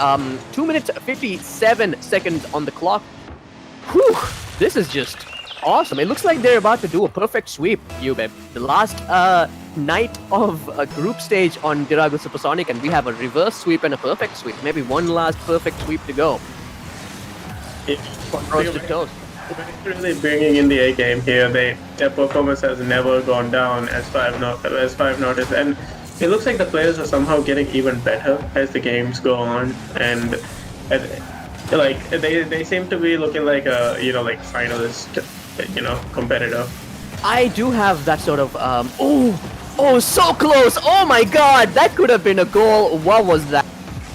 2 minutes 57 seconds on the clock. Whew, this is just awesome. It looks like they're about to do a perfect sweep, Yube. The last night of a group stage on Dhiraagu Supersonic, and we have a reverse sweep and a perfect sweep. Maybe one last perfect sweep to go. Roasted Toast. Really bringing in the A game here. Their performance has never gone down, as I've noticed, and it looks like the players are somehow getting even better as the games go on, and they seem to be looking like a finalist, competitor. I do have that sort of so close. Oh my god, that could have been a goal. What was that?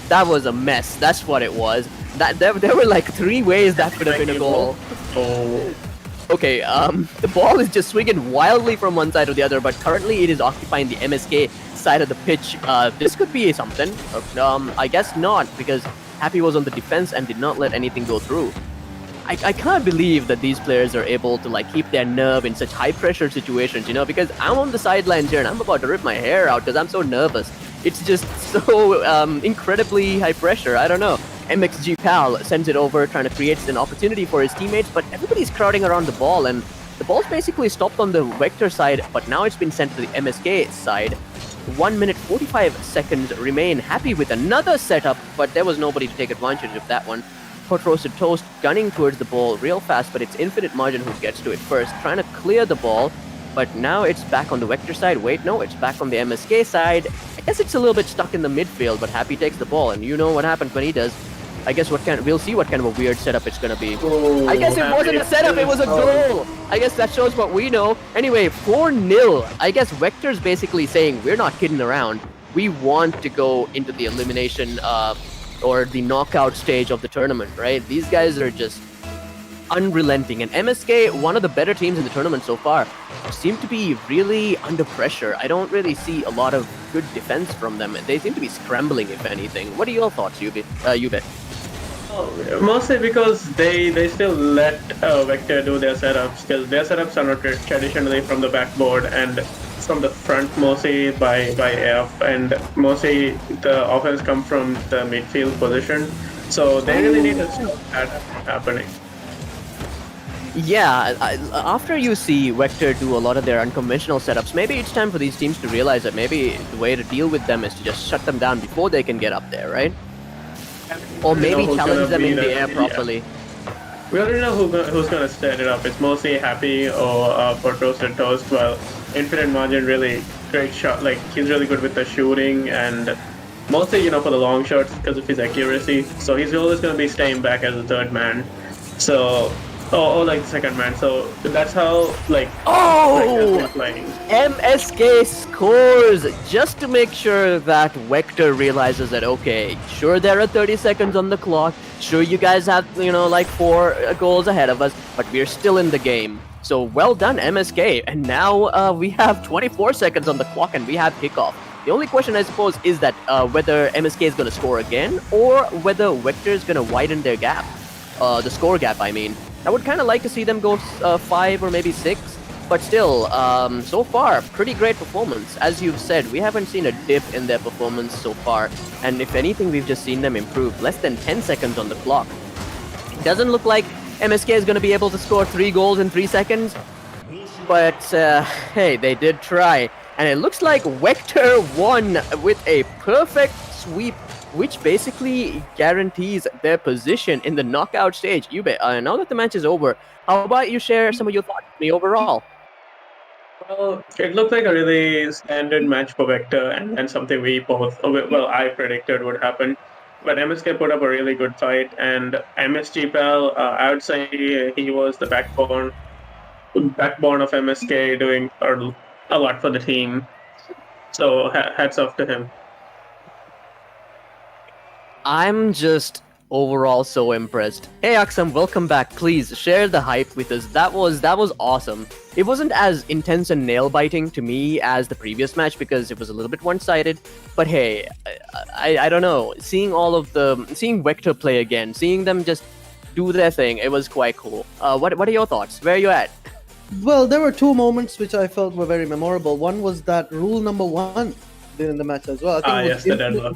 That was a mess. That's what it was. That there were like 3 ways that could have been a goal. Oh. Okay, the ball is just swinging wildly from one side to the other, but currently it is occupying the MSK side of the pitch. This could be something. I guess not, because Happy was on the defense and did not let anything go through. I can't believe that these players are able to keep their nerve in such high pressure situations, because I'm on the sidelines here and I'm about to rip my hair out because I'm so nervous. It's just so incredibly high pressure. I don't know. MXG Pal sends it over, trying to create an opportunity for his teammates, but everybody's crowding around the ball, and the ball's basically stopped on the Vector side, but now it's been sent to the MSK side. 1 minute 45 seconds remain. Happy with another setup, but there was nobody to take advantage of that one. Hot Roasted Toast gunning towards the ball real fast, but it's Infinite Margin who gets to it first, trying to clear the ball, but now it's back on the Vector side. Wait, no, it's back on the MSK side. I guess it's a little bit stuck in the midfield, but Happy takes the ball, and you know what happens when he does. I guess we'll see what kind of a weird setup it's gonna be. Oh, I guess it wasn't a setup, it was a goal! I guess that shows what we know. Anyway, 4-0. I guess Vector's basically saying, we're not kidding around. We want to go into the elimination or the knockout stage of the tournament, right? These guys are just unrelenting. And MSK, one of the better teams in the tournament so far, seem to be really under pressure. I don't really see a lot of good defense from them. They seem to be scrambling, if anything. What are your thoughts, Yubit? Mostly because they still let Vector do their setups, because their setups are not traditionally from the backboard and from the front, mostly by AF, and mostly the offense comes from the midfield position. So they really need to stop that happening. Yeah, after you see Vector do a lot of their unconventional setups, maybe it's time for these teams to realize that maybe the way to deal with them is to just shut them down before they can get up there, right? Or maybe challenge them in the air properly. We already know who's gonna set it up. It's mostly Happy or Pot Roasted Toast. Well, Infinite Margin, really great shot. He's really good with the shooting, and mostly for the long shots because of his accuracy. So he's always gonna be staying back as a third man. So like the second man. So that's how like Oh! Vector's been playing. MSK scores just to make sure that Vector realizes that, okay, sure, there are 30 seconds on the clock. Sure, you guys have, like 4 goals ahead of us, but we're still in the game. So well done, MSK. And now we have 24 seconds on the clock and we have kickoff. The only question, I suppose, is that whether MSK is going to score again or whether Vector is going to widen their gap. The score gap, I mean. I would kind of like to see them go 5 or maybe 6. But still, so far, pretty great performance. As you've said, we haven't seen a dip in their performance so far. And if anything, we've just seen them improve. Less than 10 seconds on the clock. It doesn't look like MSK is going to be able to score 3 goals in 3 seconds. But, hey, they did try. And it looks like Vector won with a perfect sweep, which basically guarantees their position in the knockout stage. Yube, now that the match is over, how about you share some of your thoughts with me overall? Well, it looked like a really standard match for Vector, and something we both, I predicted would happen. But MSK put up a really good fight, and MSG Pal, I would say he was the backbone of MSK, doing a lot for the team. So hats off to him. I'm just overall so impressed. Hey Aksam, welcome back. Please share the hype with us. That was awesome. It wasn't as intense and nail-biting to me as the previous match because it was a little bit one-sided. But hey, I don't know. Seeing Vector play again, seeing them just do their thing, it was quite cool. What are your thoughts? Where are you at? Well, there were 2 moments which I felt were very memorable. One was that rule number 1 in the match as well. I think it was the deadlock.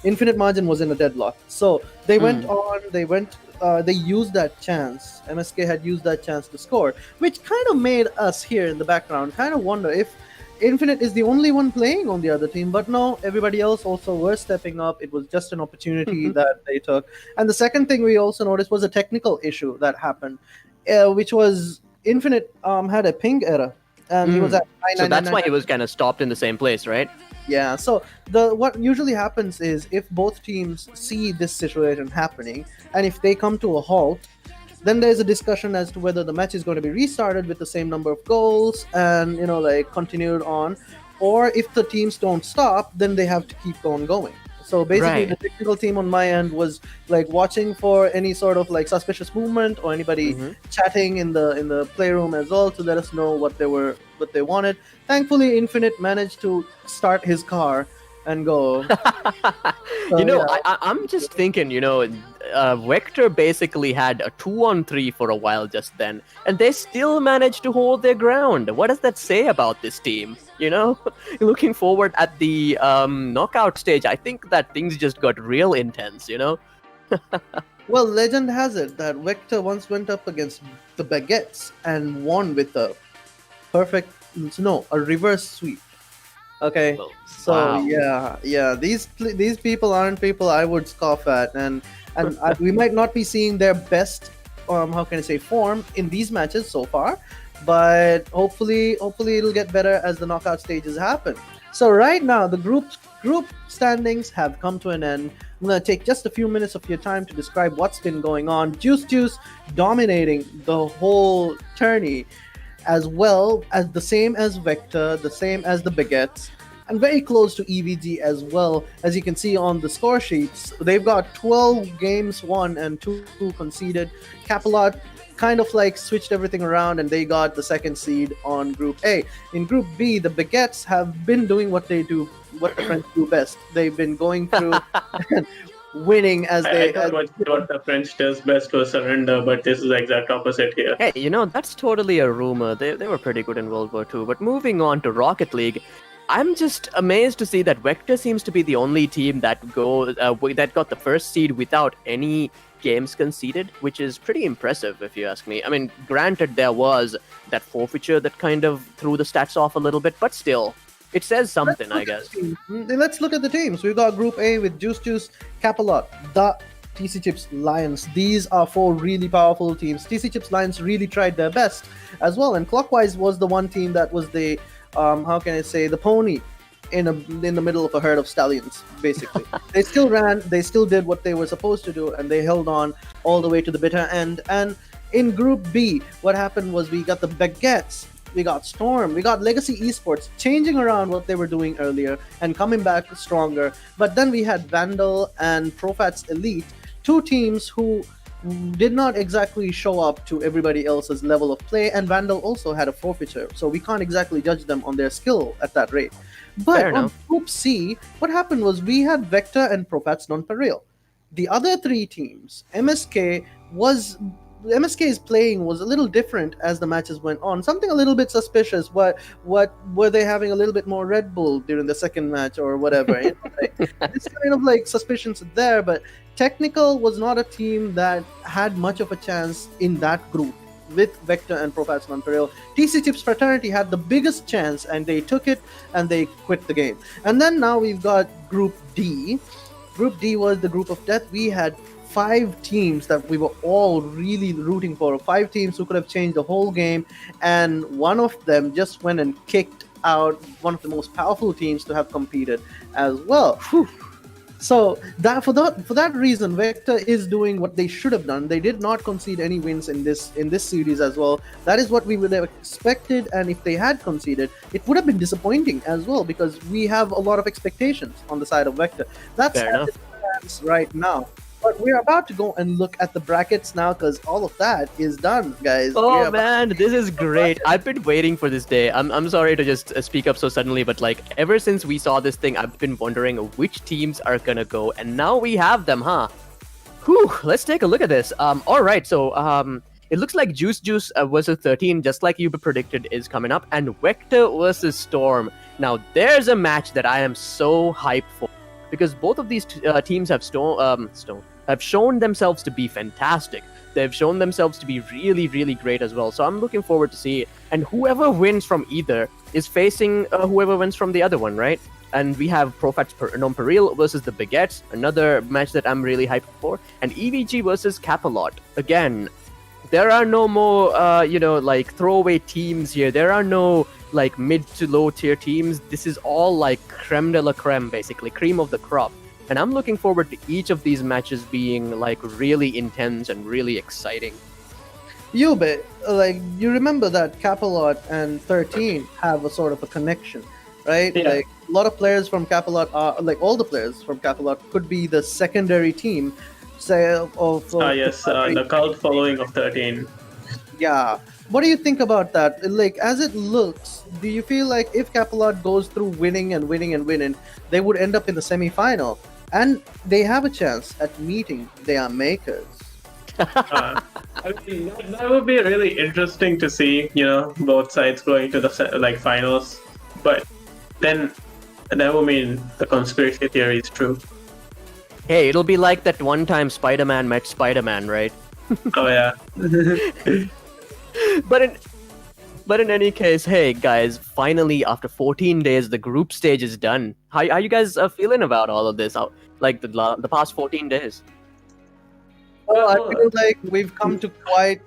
Infinite margin was in a deadlock. So they went on, they used that chance. MSK had used that chance to score, which kind of made us here in the background kind of wonder if Infinite is the only one playing on the other team. But no, everybody else also were stepping up. It was just an opportunity that they took. And the second thing we also noticed was a technical issue that happened, which was Infinite had a ping error. And he was at 999. So that's why he was kind of stopped in the same place, right? Yeah, so what usually happens is if both teams see this situation happening and if they come to a halt, then there's a discussion as to whether the match is going to be restarted with the same number of goals and continued on, or if the teams don't stop, then they have to keep on going. So basically, Right. the technical team on my end was watching for any sort of suspicious movement or anybody chatting in the playroom as well to let us know what they wanted. Thankfully, Infinite managed to start his car and go. I'm just thinking, Vector basically had a 2-on-3 for a while just then, and they still managed to hold their ground. What does that say about this team? Looking forward at the knockout stage, I think that things just got real intense, Well, legend has it that Vector once went up against the Baguettes and won with a reverse sweep. Okay, Well, so wow. yeah, these people aren't people I would scoff at, and we might not be seeing their best, form in these matches so far, but hopefully it'll get better as the knockout stages happen. So right now the group standings have come to an end. I'm gonna take just a few minutes of your time to describe what's been going on. Juice dominating the whole tourney, as well as the same as Vector, the same as the Baguettes, and very close to EVG as well. As you can see on the score sheets, they've got 12 games won and 2 conceded. Capalot kind of switched everything around and they got the second seed on Group A. In Group B, the Baguettes have been doing what the French do best. They've been going through and winning as I thought what the French does best was surrender, but this is the exact opposite here. Hey, that's totally a rumor. They were pretty good in World War II. But moving on to Rocket League, I'm just amazed to see that Vector seems to be the only team that got the first seed without any games conceded, which is pretty impressive if you ask me. I mean, granted, there was that forfeiture that kind of threw the stats off a little bit, but still, it says something, I guess. Let's look at the teams. We've got Group A with Juice, Capalot, the TC Chips, Lions. These are 4 really powerful teams. TC Chips, Lions really tried their best as well, and Clockwise was the one team that was the the pony in the middle of a herd of stallions, basically. They still ran, they still did what they were supposed to do, and they held on all the way to the bitter end. And In Group B, what happened was we got the Baguettes, we got Storm, we got Legacy Esports changing around what they were doing earlier and coming back stronger. But then we had Vandal and Profats Elite, two teams who did not exactly show up to everybody else's level of play, and Vandal also had a forfeiture, so we can't exactly judge them on their skill at that rate. But Fair on enough. Group C, what happened was we had Vector and Profats Non-Peril. The other three teams, MSK's playing was a little different as the matches went on. Something a little bit suspicious. What were they having a little bit more Red Bull during the second match or whatever? This kind of like suspicions are there, but Technical was not a team that had much of a chance in that group with Vector and Profats Non-Peril. TC Chips Fraternity had the biggest chance and they took it and they quit the game. And then now we've got Group D. Group D was the group of death. We had 5 teams that we were all really rooting for. 5 teams who could have changed the whole game, and one of them just went and kicked out one of the most powerful teams to have competed as well. So that for that reason, Vector is doing what they should have done. They did not concede any wins in this series as well. That is what we would have expected, and if they had conceded, it would have been disappointing as well because we have a lot of expectations on the side of Vector. That's Fair enough. right now. But we're about to go and look at the brackets now because all of that is done, guys. Oh man, this is great. I've been waiting for this day. I'm sorry to just speak up so suddenly, but like ever since we saw this thing, I've been wondering which teams are gonna go, and now we have them, huh? Whew, let's take a look at this. All right, so it looks like Juice versus 13, just like you predicted, is coming up, and Vector versus Storm. Now there's a match that I am so hyped for, because both of these teams have have shown themselves to be fantastic. They've shown themselves to be really, really great as well. So I'm looking forward to see it. And whoever wins from either is facing whoever wins from the other one, right? And we have Profats Non-Peril versus the Baguettes, another match that I'm really hyped for. And EVG versus Capalot. Again, there are no more, like throwaway teams here. There are no like mid to low tier teams. This is all like creme de la creme, basically cream of the crop. And I'm looking forward to each of these matches being like really intense and really exciting. You bet. Like you remember that Capalot and 13 have a sort of a connection, right? Yeah. Like a lot of players from Capalot are like all the players from Capalot could be the secondary team, say of Yes, the cult following of 13. Yeah. What do you think about that? Like, as it looks, do you feel like if Capalot goes through winning and winning and winning, they would end up in the semi-final? And they have a chance at meeting their makers. I mean, that would be really interesting to see, both sides going to the finals. But then that would mean the conspiracy theory is true. Hey, it'll be like that one time Spider-Man met Spider-Man, right? Oh yeah. But in any case, hey guys, finally after 14 days, the group stage is done. How you guys feeling about all of this? Like the past 14 days? Well, I feel like we've come to quite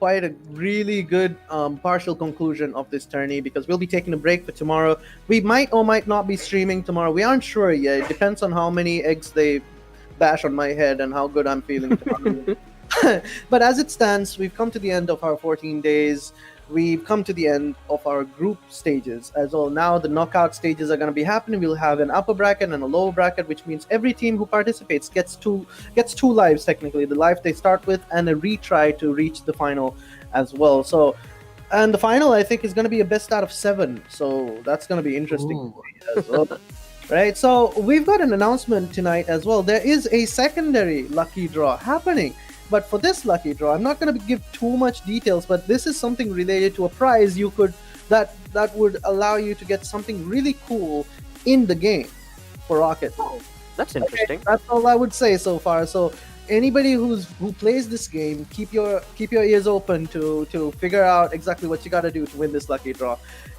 a really good partial conclusion of this tourney because we'll be taking a break for tomorrow. We might or might not be streaming tomorrow. We aren't sure yet. It depends on how many eggs they bash on my head and how good I'm feeling tomorrow. But as it stands, we've come to the end of our 14 days. We've come to the end of our group stages as well. Now the knockout stages are going to be happening. We'll have an upper bracket and a lower bracket, which means every team who participates gets two lives technically. The life they start with and a retry to reach the final as well. So, and the final I think is going to be a best out of 7. So that's going to be interesting as well. Right. So we've got an announcement tonight as well. There is a secondary lucky draw happening. But for this lucky draw, I'm not going to give too much details, but this is something related to a prize that would allow you to get something really cool in the game for Rocket. That's interesting. Okay, that's all I would say so far. So anybody who plays this game, keep your ears open to figure out exactly what you got to do to win this lucky draw.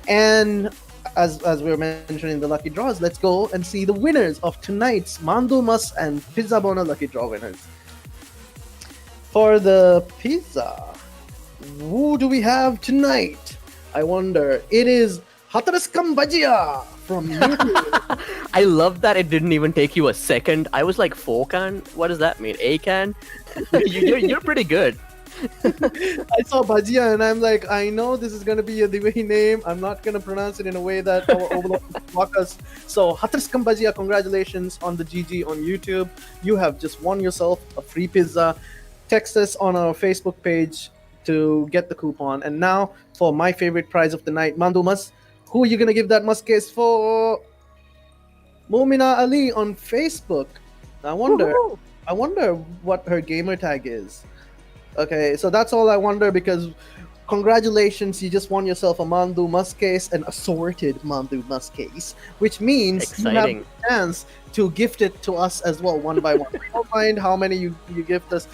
And as we were mentioning the lucky draws, let's go and see the winners of tonight's Mandumas and Pizza Bona lucky draw winners. For the pizza, who do we have tonight? I wonder. It is Hataraskam Bajia from YouTube. I love that it didn't even take you a second. I was like, 4 can? What does that mean? A can? You're pretty good. I saw Bhajia and I'm like, I know this is gonna be a Divehi name. I'm not gonna pronounce it in a way that our overlord will block us. So Hatriskam Bhajia, congratulations on the GG on YouTube. You have just won yourself a free pizza. Text us on our Facebook page to get the coupon. And now for my favorite prize of the night, Mandumas. Who are you gonna give that must case for? Momina Ali on Facebook. I wonder what her gamer tag is. Okay, so that's all I wonder, because congratulations, you just won yourself a Mandu Musk case, an assorted Mandu Musk case, which means you have Exciting. a chance to gift it to us as well, one by one. We don't mind how many you gift us.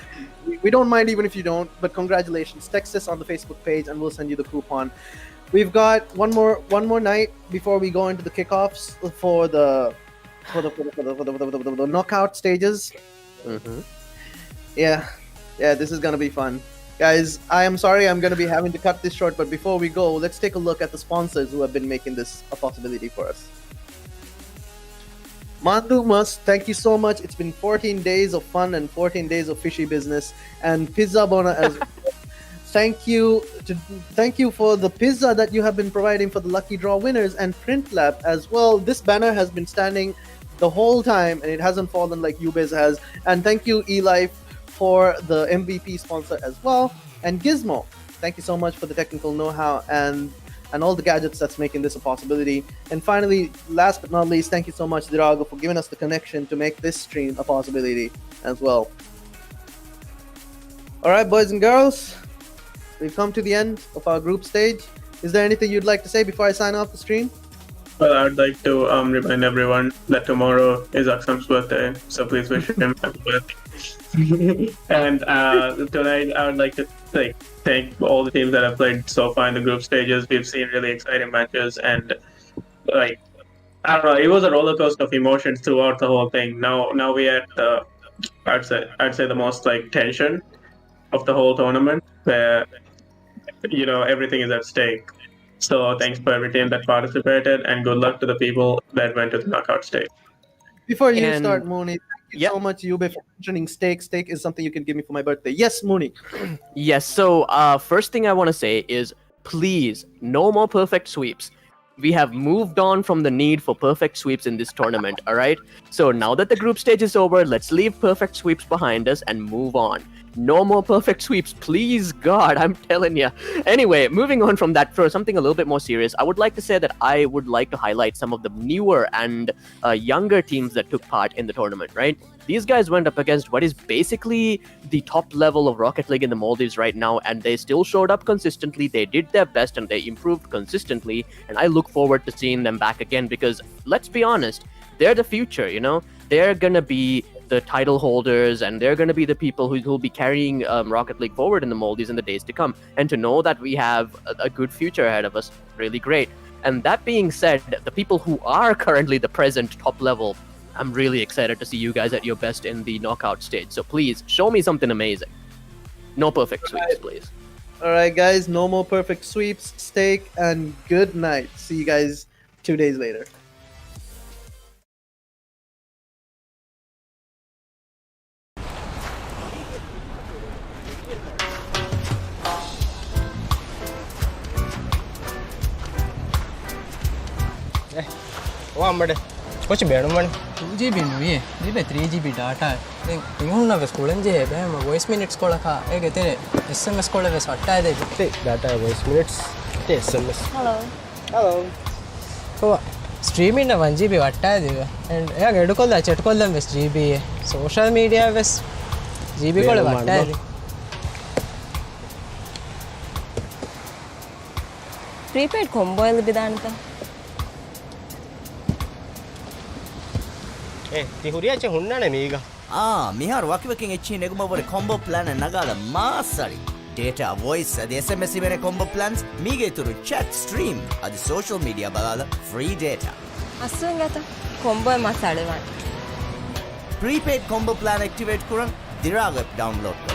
We don't mind even if you don't, but congratulations. Text us on the Facebook page and we'll send you the coupon. We've got one more night before we go into the kickoffs for the knockout stages. Mm-hmm. Yeah, this is gonna be fun. Guys, I am sorry I'm gonna be having to cut this short, but before we go, let's take a look at the sponsors who have been making this a possibility for us. Mandu Must, thank you so much. It's been 14 days of fun and 14 days of fishy business. And Pizza Bona as well. Thank you for the pizza that you have been providing for the lucky draw winners, and Print Lab as well. This banner has been standing the whole time and it hasn't fallen like Ubez has. And thank you, eLife, for the MVP sponsor as well. And Gizmo, thank you so much for the technical know-how and all the gadgets that's making this a possibility. And finally, last but not least, thank you so much, Dhiraagu, for giving us the connection to make this stream a possibility as well. All right, boys and girls, we've come to the end of our group stage. Is there anything you'd like to say before I sign off the stream? Well, I'd like to remind everyone that tomorrow is Aksam's birthday, so please wish him happy birthday. And tonight, I would like to thank all the teams that have played so far in the group stages. We've seen really exciting matches, and I don't know, it was a roller coaster of emotions throughout the whole thing. Now we're at the, I'd say the most tension of the whole tournament, where everything is at stake. So thanks for every team that participated, and good luck to the people that went to the knockout stage. Before you And- start, Mooney, thank you so much, Yube, for mentioning steak. Steak is something you can give me for my birthday. Yes, Mooney. Yes, so first thing I want to say is, please, no more perfect sweeps. We have moved on from the need for perfect sweeps in this tournament, alright? So now that the group stage is over, let's leave perfect sweeps behind us and move on. No more perfect sweeps, please, God, I'm telling you. Anyway, moving on from that for something a little bit more serious, I would like to say that I would like to highlight some of the newer and younger teams that took part in the tournament, right? These guys went up against what is basically the top level of Rocket League in the Maldives right now, and they still showed up consistently. They did their best and they improved consistently, and I look forward to seeing them back again, because let's be honest, they're the future, They're gonna be the title holders, and they're going to be the people who'll be carrying Rocket League forward in the Maldives in the days to come. And to know that we have a good future ahead of us, really great. And that being said, the people who are currently the present top level, I'm really excited to see you guys at your best in the knockout stage. So please, show me something amazing. No perfect sweeps, please. All right, guys, no more perfect sweeps. Steak, and good night. See you guys 2 days later. අම්මට කොච්චි බේරුම්මන 2GB නුවේ දිබේ 3GB data දැන් ඉංගුණා වෙස් කොලන්ජේ බෑම voice minutes කොලක ඒක තේ SMS කොල වෙස් වට්ටාය දෙ data voice minutes තේ SMS hello කොවා streaming න 1GB වට්ටාය දෙව and එයා එඩු කොල්ලා chat කොල්ලම් වෙස් GB social media වෙස් GB කොල වට්ටාය දෙ prepaid combo එල්ල බෙදාන්නත තිහුරියාච ಹುಣ್ಣಾನೆ මීග මිහාර වකිවකින් එච්චි නෙගුමවර කොම්බෝ plan නගාල මාසරි data voice adi SMS ඉවර කොම්බෝ ප්ලාන්ස් මීගේ තුරු chat stream adi social media බලාල free data අස්සුවෙන් ගත කොම්බෝ මස් අඩවන්න prepaid combo plan activate කරන් Dhiraagu app download